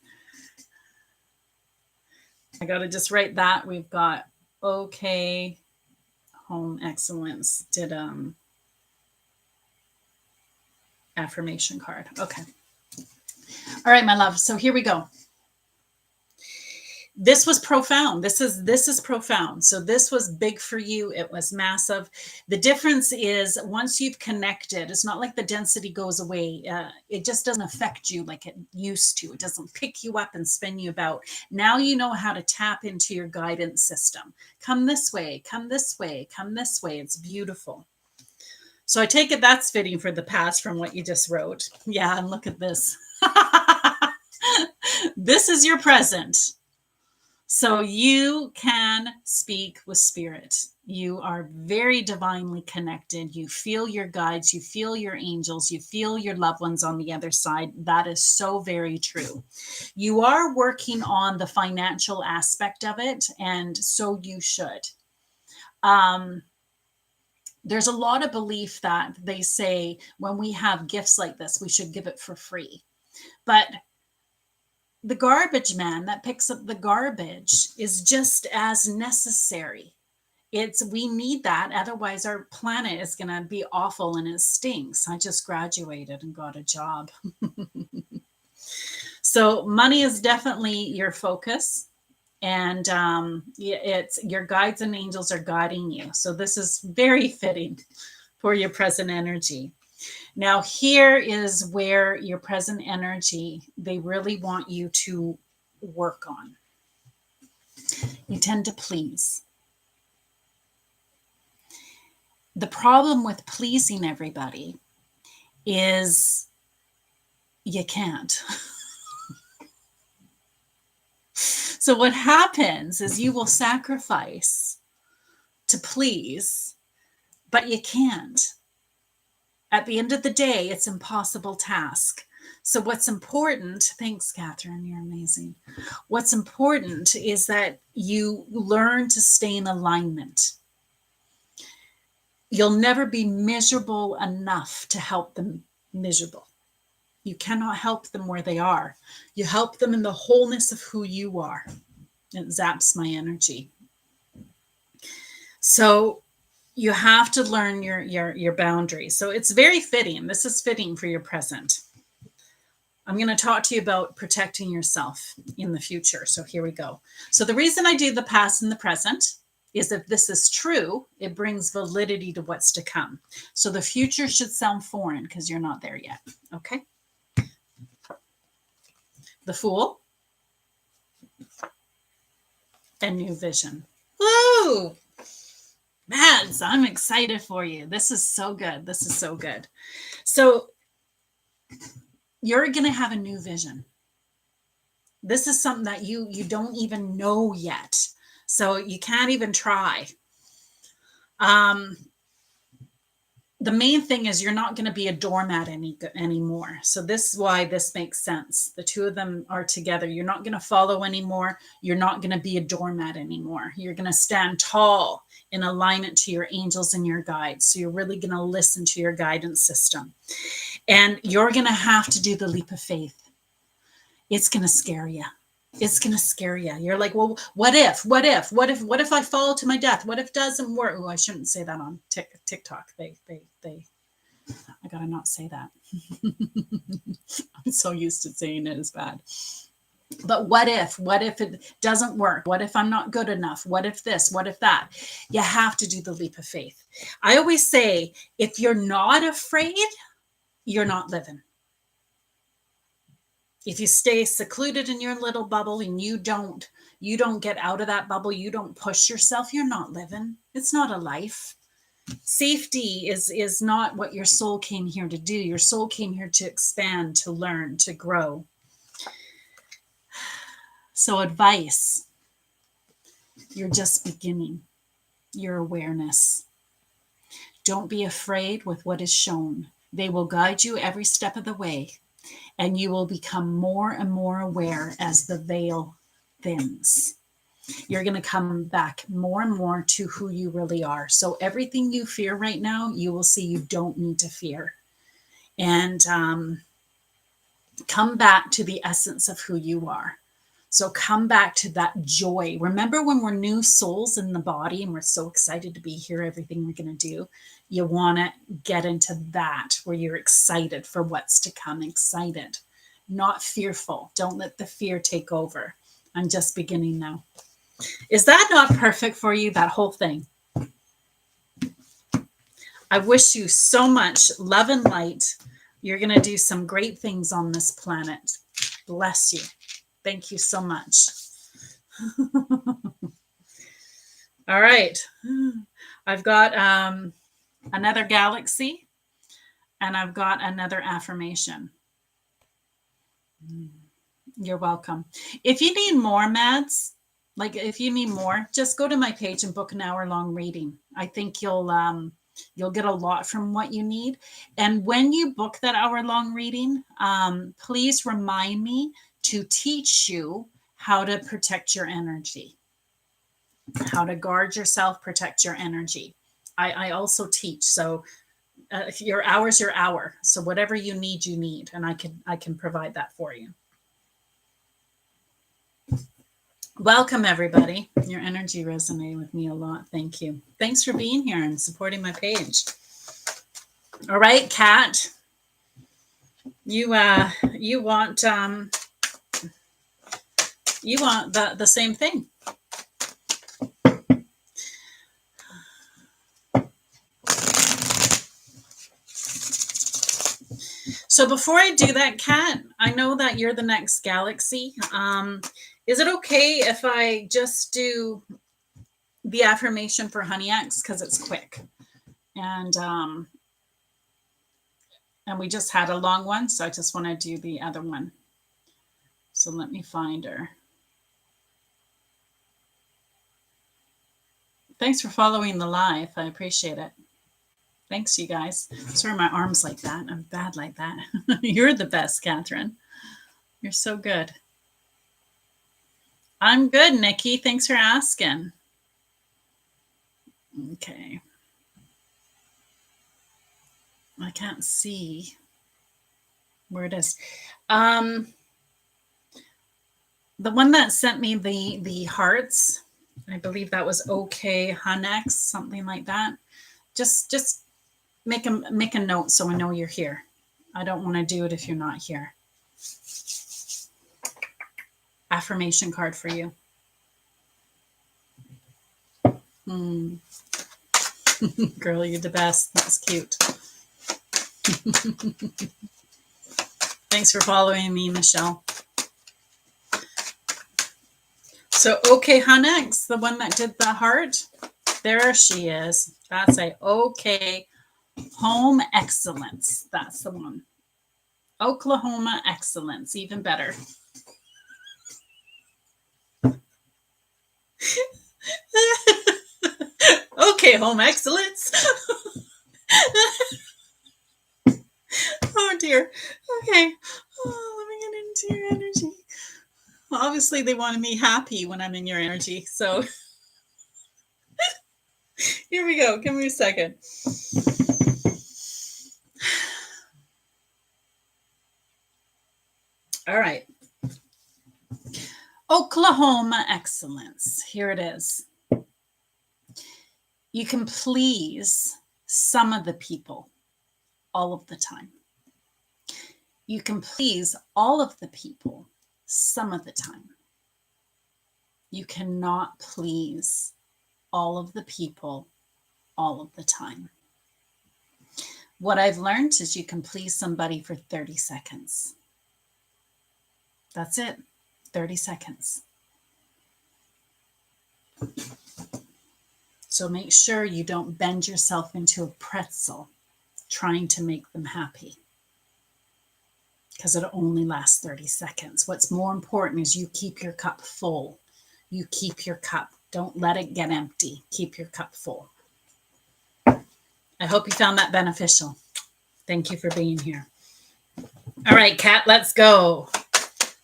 I got to just write that. We've got okay. Home excellence did affirmation card. Okay. All right, my love. So here we go. This was profound. This is profound. So this was big for you. It was massive. The difference is once you've connected, it's not like the density goes away. It just doesn't affect you like it used to. It doesn't pick you up and spin you about. Now you know how to tap into your guidance system. Come this way, come this way, come this way. It's beautiful. So I take it that's fitting for the past from what you just wrote. Yeah, and look at this. This is your present. So you can speak with spirit. You are very divinely connected. You feel your guides, you feel your angels, you feel your loved ones on the other side. That is so very true. You are working on the financial aspect of it, and so you should. There's a lot of belief that they say when we have gifts like this, we should give it for free. But the garbage man that picks up the garbage is just as necessary. We need that. Otherwise, our planet is going to be awful and it stinks. I just graduated and got a job. So money is definitely your focus. And it's your guides and angels are guiding you. So this is very fitting for your present energy. Now, here is where your present energy, they really want you to work on. You tend to please. The problem with pleasing everybody is you can't. So what happens is you will sacrifice to please, but you can't. At the end of the day, it's an impossible task. So what's important, thanks, Catherine, you're amazing. What's important is that you learn to stay in alignment. You'll never be miserable enough to help them miserable. You cannot help them where they are. You help them in the wholeness of who you are. It zaps my energy. So you have to learn your boundaries. So it's very fitting. This is fitting for your present. I'm going to talk to you about protecting yourself in the future. So here we go. So the reason I do the past and the present is if this is true, it brings validity to what's to come. So the future should sound foreign because you're not there yet. Okay. The Fool and New Vision. Woo! Mads, I'm excited for you. This is so good. This is so good. So you're going to have a new vision. This is something that you don't even know yet. So you can't even try. The main thing is you're not going to be a doormat anymore. So this is why this makes sense. The two of them are together. You're not going to follow anymore. You're not going to be a doormat anymore. You're going to stand tall in alignment to your angels and your guides. So you're really going to listen to your guidance system. And you're going to have to do the leap of faith. It's going to scare you. It's going to scare you. You're like, well, what if I fall to my death? What if it doesn't work? Oh, I shouldn't say that on TikTok. I got to not say that. I'm so used to saying it as bad. But what if it doesn't work? What if I'm not good enough? What if this? What if that? You have to do the leap of faith. I always say, if you're not afraid, you're not living. If you stay secluded in your little bubble and you don't get out of that bubble, you don't push yourself, you're not living. It's not a life. Safety is not what your soul came here to do. Your soul came here to expand, to learn, to grow. So advice, you're just beginning your awareness. Don't be afraid with what is shown. They will guide you every step of the way, and you will become more and more aware as the veil thins. You're going to come back more and more to who you really are. So everything you fear right now, you will see you don't need to fear. And come back to the essence of who you are. So come back to that joy. Remember when we're new souls in the body and we're so excited to be here, everything we're going to do, you want to get into that where you're excited for what's to come, excited, not fearful. Don't let the fear take over. I'm just beginning now. Is that not perfect for you, that whole thing? I wish you so much love and light. You're going to do some great things on this planet. Bless you. Thank you so much. All right. I've got another galaxy and I've got another affirmation. You're welcome. If you need more, Mads, like if you need more, just go to my page and book an hour-long reading. I think you'll get a lot from what you need. And when you book that hour-long reading, please remind me to teach you how to protect your energy, how to guard yourself, protect your energy. I also teach. So your hour's your hour. So whatever you need, and I can provide that for you. Welcome, everybody. Your energy resonated with me a lot. Thank you. Thanks for being here and supporting my page. All right, Kat, you want the same thing. So before I do that, Kat, I know that you're the next galaxy. Is it okay if I just do the affirmation for Honey X because it's quick, and we just had a long one, so I just want to do the other one. So let me find her. Thanks for following the live. I appreciate it. Thanks, you guys. Sorry, my arm's like that. I'm bad like that. You're the best, Catherine. You're so good. I'm good, Nikki. Thanks for asking. Okay. I can't see where it is. The one that sent me the hearts, I believe that was okay, Hunex, something like that. Just make a note so I know you're here. I don't want to do it if you're not here. Affirmation card for you. Girl, you're the best. That's cute. Thanks for following me, Michelle. So, okay, Hunex, the one that did the heart, there she is. That's a okay. Home Excellence. That's the one. Oklahoma Excellence. Even better. Okay, Home Excellence. Oh, dear. Okay. Oh, let me get into your energy. Well, obviously, they wanted me happy when I'm in your energy. So here we go. Give me a second. All right. Oklahoma Excellence. Here it is. You can please some of the people all of the time. You can please all of the people some of the time. You cannot please all of the people all of the time. What I've learned is you can please somebody for 30 seconds. That's it, 30 seconds. So make sure you don't bend yourself into a pretzel trying to make them happy, because it only lasts 30 seconds. What's more important is you keep your cup full. You keep your cup. Don't let it get empty. Keep your cup full. I hope you found that beneficial. Thank you for being here. All right, Kat, let's go.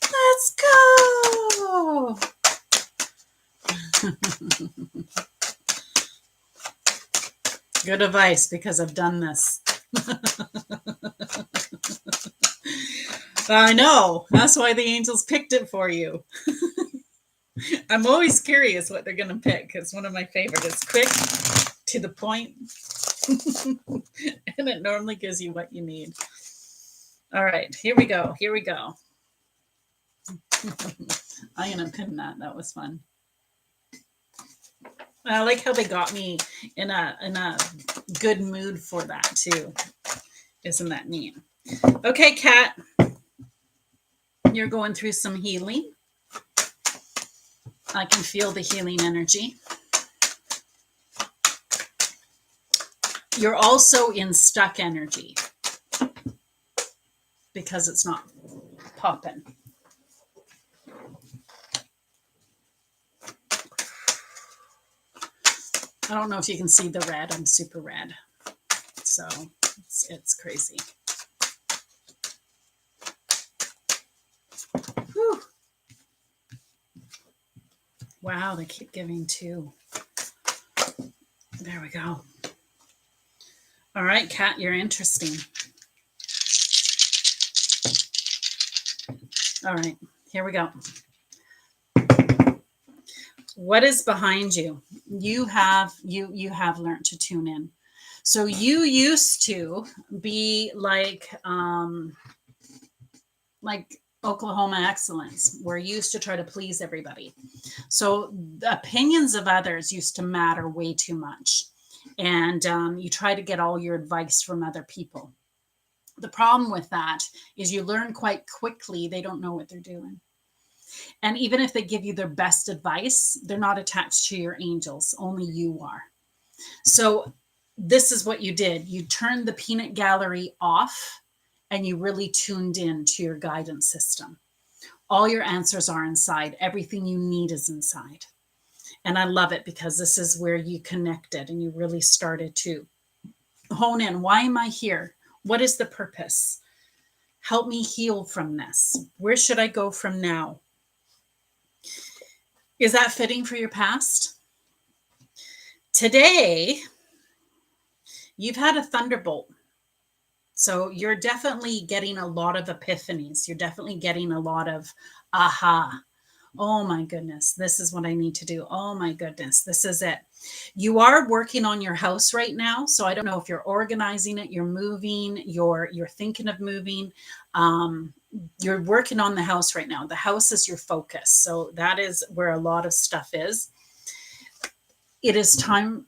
Let's go. Good advice, because I've done this. I know. That's why the angels picked it for you. I'm always curious what they're going to pick. It's one of my favorites. It's quick, to the point, and it normally gives you what you need. All right, here we go. Here we go. I'm going to pin that. That was fun. I like how they got me in a good mood for that too. Isn't that neat? Okay, Kat, you're going through some healing. I can feel the healing energy. You're also in stuck energy because it's not popping. I don't know if you can see the red. I'm super red. So it's crazy. Whew. Wow, they keep giving two. There we go. All right, Kat, you're interesting. All right, here we go. What is behind you? You have learned to tune in. So you used to be like Oklahoma Excellence, where you used to try to please everybody. So the opinions of others used to matter way too much. And you try to get all your advice from other people. The problem with that is you learn quite quickly they don't know what they're doing. And even if they give you their best advice, they're not attached to your angels. Only you are. So this is what you did. You turned the peanut gallery off and you really tuned in to your guidance system. All your answers are inside. Everything you need is inside. And I love it, because this is where you connected and you really started to hone in. Why am I here? What is the purpose? Help me heal from this. Where should I go from now? Is that fitting for your past? Today, you've had a thunderbolt. So you're definitely getting a lot of epiphanies. You're definitely getting a lot of aha. Oh my goodness, this is what I need to do. Oh my goodness, this is it. You are working on your house right now. So I don't know if you're organizing it, you're moving, you're thinking of moving. You're working on the house right now. The house is your focus. So that is where a lot of stuff is. It is time.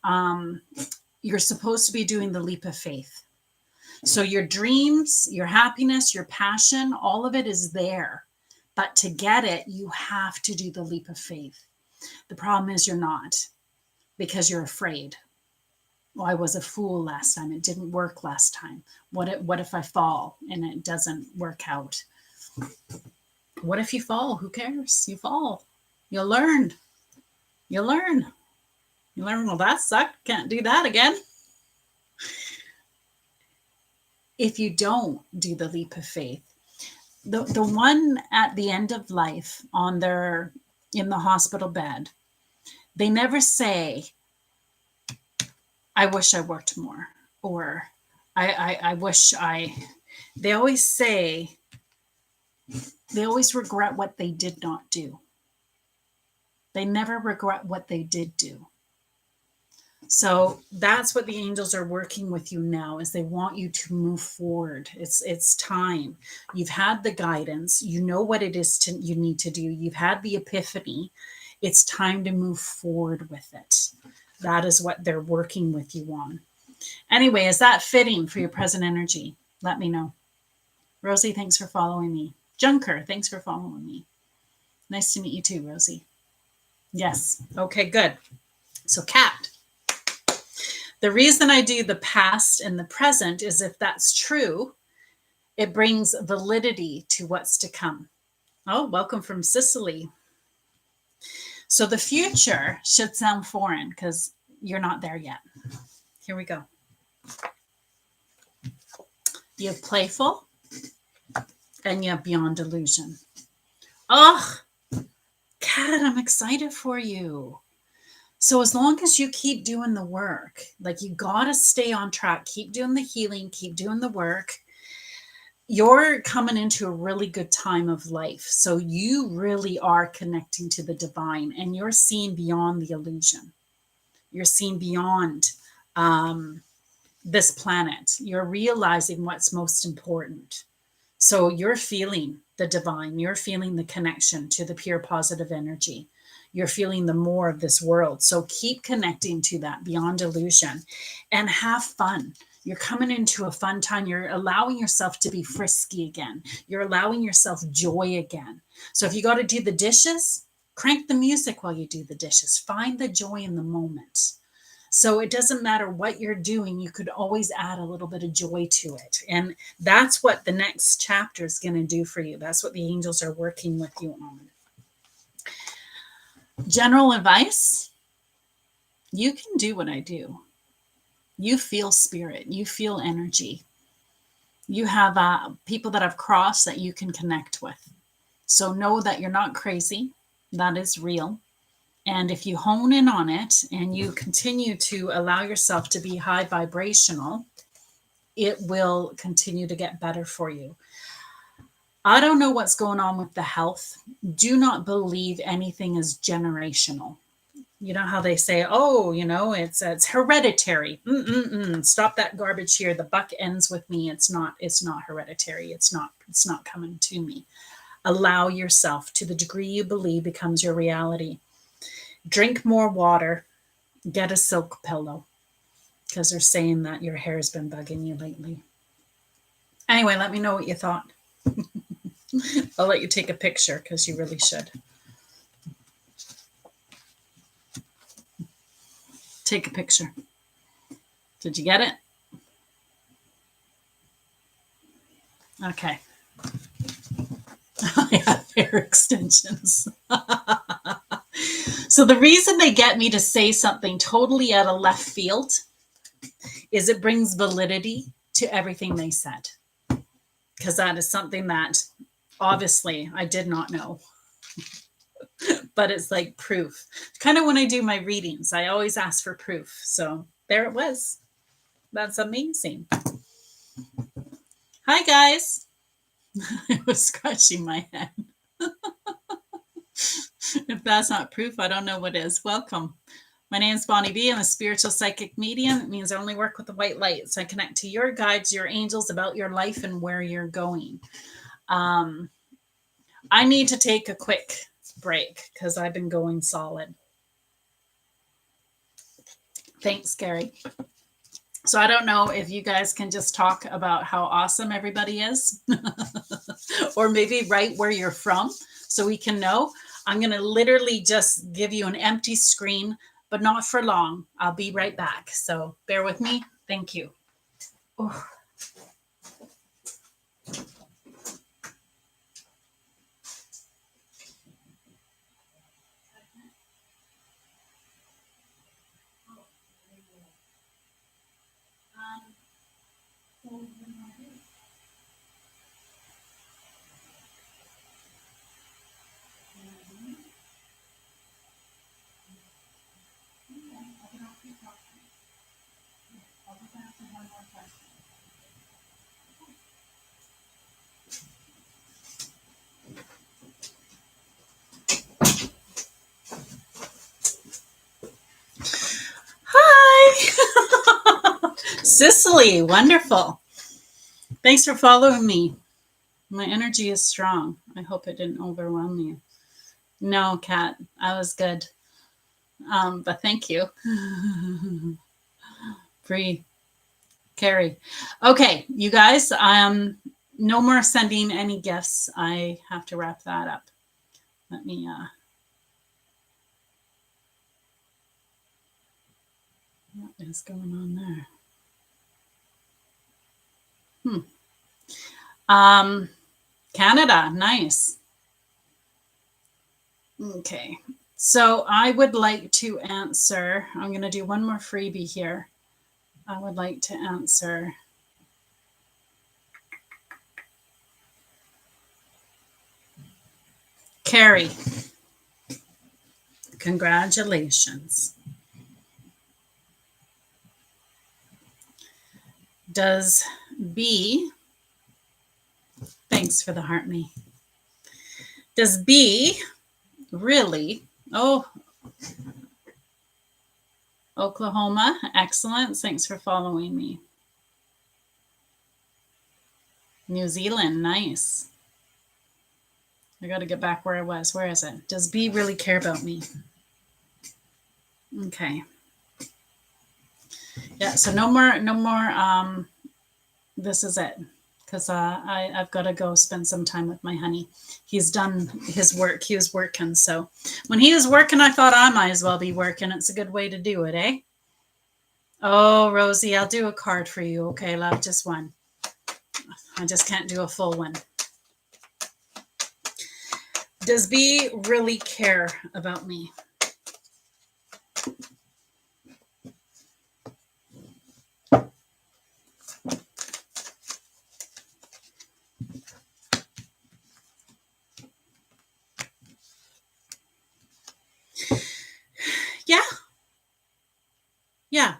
You're supposed to be doing the leap of faith. So your dreams, your happiness, your passion, all of it is there. But to get it, you have to do the leap of faith. The problem is you're not, because you're afraid. Well, I was a fool last time. It didn't work last time. What if I fall and it doesn't work out? What if you fall? Who cares? You fall. You'll learn. You'll learn. You learn, well, that sucked. Can't do that again. If you don't do the leap of faith, the one at the end of life in the hospital bed, they never say, I wish I worked more, or I wish they always say, they always regret what they did not do. They never regret what they did do. So that's what the angels are working with you now, is they want you to move forward. It's time. You've had the guidance. You know what it is you need to do. You've had the epiphany. It's time to move forward with it. That is what they're working with you on. Anyway, is that fitting for your present energy? Let me know. Rosie, thanks for following me. Junker, thanks for following me. Nice to meet you too, Rosie. Yes. Okay, good. So, Kat, the reason I do the past and the present is, if that's true, it brings validity to what's to come. Oh, welcome from Sicily. So the future should sound foreign because you're not there yet. Here we go. You have playful and you have beyond illusion. Oh, Kat, I'm excited for you. So as long as you keep doing the work, like, you got to stay on track, keep doing the healing, keep doing the work. You're coming into a really good time of life. So you really are connecting to the divine, and you're seeing beyond the illusion. You're seeing beyond this planet. You're realizing what's most important. So you're feeling the divine. You're feeling the connection to the pure positive energy. You're feeling the more of this world. So keep connecting to that beyond illusion and have fun. You're coming into a fun time. You're allowing yourself to be frisky again. You're allowing yourself joy again. So if you got to do the dishes, crank the music while you do the dishes. Find the joy in the moment. So it doesn't matter what you're doing, you could always add a little bit of joy to it. And that's what the next chapter is going to do for you. That's what the angels are working with you on. General advice: you can do what I do. You feel spirit, you feel energy. You have people that have crossed that you can connect with. So know that you're not crazy. That is real. And if you hone in on it and you continue to allow yourself to be high vibrational, it will continue to get better for you. I don't know what's going on with the health. Do not believe anything is generational. You know how they say, oh, it's hereditary. Stop that garbage here. The buck ends with me. It's not hereditary. It's not coming to me. Allow yourself, to the degree you believe becomes your reality. Drink more water. Get a silk pillow, because they're saying that your hair has been bugging you lately. Anyway, let me know what you thought. I'll let you take a picture because you really should. Take a picture. Did you get it? Okay. I have hair extensions. So the reason they get me to say something totally out of left field is it brings validity to everything they said. Because that is something that obviously I did not know. But it's like proof. Kind of when I do my readings, I always ask for proof. So there it was. That's amazing. Hi, guys. I was scratching my head. If that's not proof, I don't know what is. Welcome. My name is Bonnie B. I'm a spiritual psychic medium. It means I only work with the white light. So I connect to your guides, your angels, about your life and where you're going. I need to take a quick break because I've been going solid. Thanks, Gary. So I don't know if you guys can just talk about how awesome everybody is, or maybe right where you're from, so we can know. I'm going to literally just give you an empty screen, but not for long. I'll be right back. So bear with me. Thank you. Oh. Cicely, wonderful. Thanks for following me. My energy is strong. I hope it didn't overwhelm you. No, Kat, I was good. But thank you. Free. Carrie. Okay, you guys, no more sending any gifts. I have to wrap that up. Let me what is going on there? Canada, nice. Okay, so I would like to answer, I'm going to do one more freebie here. I would like to answer Carrie. Congratulations. Does B, thanks for the heart me. Does B really, Oklahoma, excellent. Thanks for following me. New Zealand, nice. I got to get back where I was. Where is it? Does B really care about me? Okay. Yeah, so no more. This is it, because I've got to go spend some time with my honey. He's done his work. He was working. So when he was working, I thought I might as well be working. It's a good way to do it, eh? Oh, Rosie, I'll do a card for you. Okay, love, just one. I just can't do a full one. Does B really care about me? Yeah,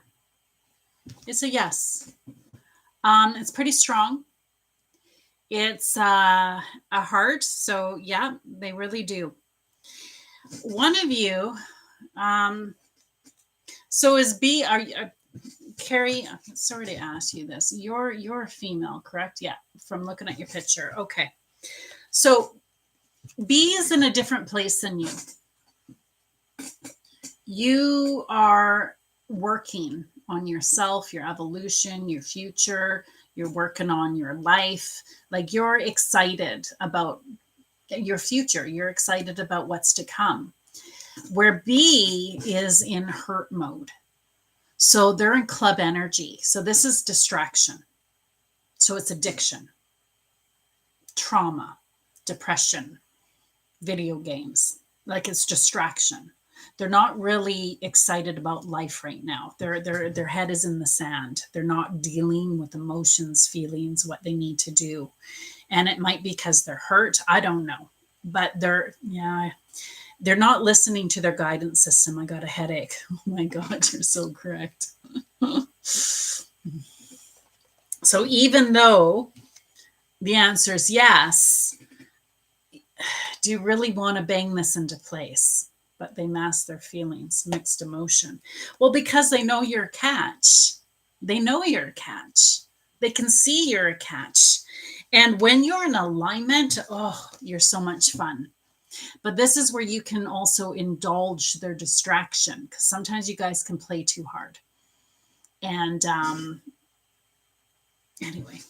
it's a yes. It's pretty strong. It's a heart, so yeah, they really do. One of you, so is B, Carrie, sorry to ask you this. You're a female, correct? Yeah, from looking at your picture. Okay. So B is in a different place than you. You are working on yourself, your evolution, your future. You're working on your life. Like, you're excited about your future. You're excited about what's to come. Where B is in hurt mode. So they're in club energy. So this is distraction. So it's addiction, trauma, depression, video games. Like, it's distraction. They're not really excited about life right now. Their head is in the sand. They're not dealing with emotions, feelings, what they need to do. And it might be because they're hurt. I don't know. But they're not listening to their guidance system. I got a headache. Oh my God, you're so correct. So even though the answer is yes, do you really want to bang this into place? But they mask their feelings, mixed emotion. Well, because they know you're a catch. They know you're a catch. They can see you're a catch. And when you're in alignment, oh, you're so much fun. But this is where you can also indulge their distraction, because sometimes you guys can play too hard. And anyway,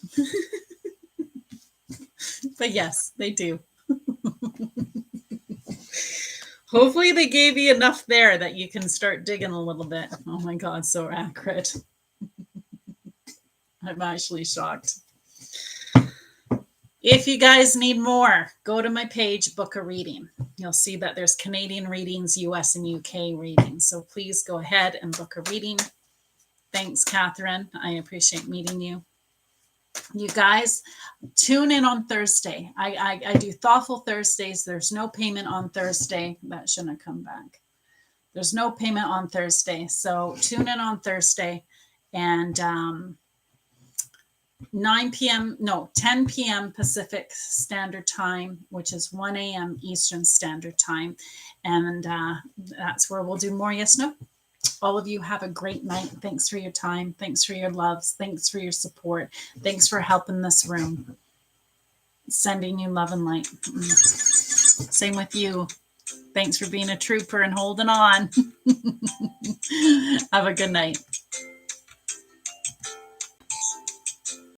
but yes, they do. Hopefully they gave you enough there that you can start digging a little bit. Oh my God, so accurate. I'm actually shocked. If you guys need more, go to my page, book a reading. You'll see that there's Canadian readings, US and UK readings. So please go ahead and book a reading. Thanks, Catherine. I appreciate meeting you. You guys, tune in on Thursday. I do Thoughtful Thursdays. There's no payment on Thursday. That shouldn't have come back. There's no payment on Thursday. So tune in on Thursday. And 10 p.m. Pacific Standard Time, which is 1 a.m. Eastern Standard Time. And that's where we'll do more yes, no. All of you have a great night. Thanks for your time. Thanks for your loves. Thanks for your support. Thanks for helping this room. Sending you love and light. Same with you. Thanks for being a trooper and holding on. Have a good night.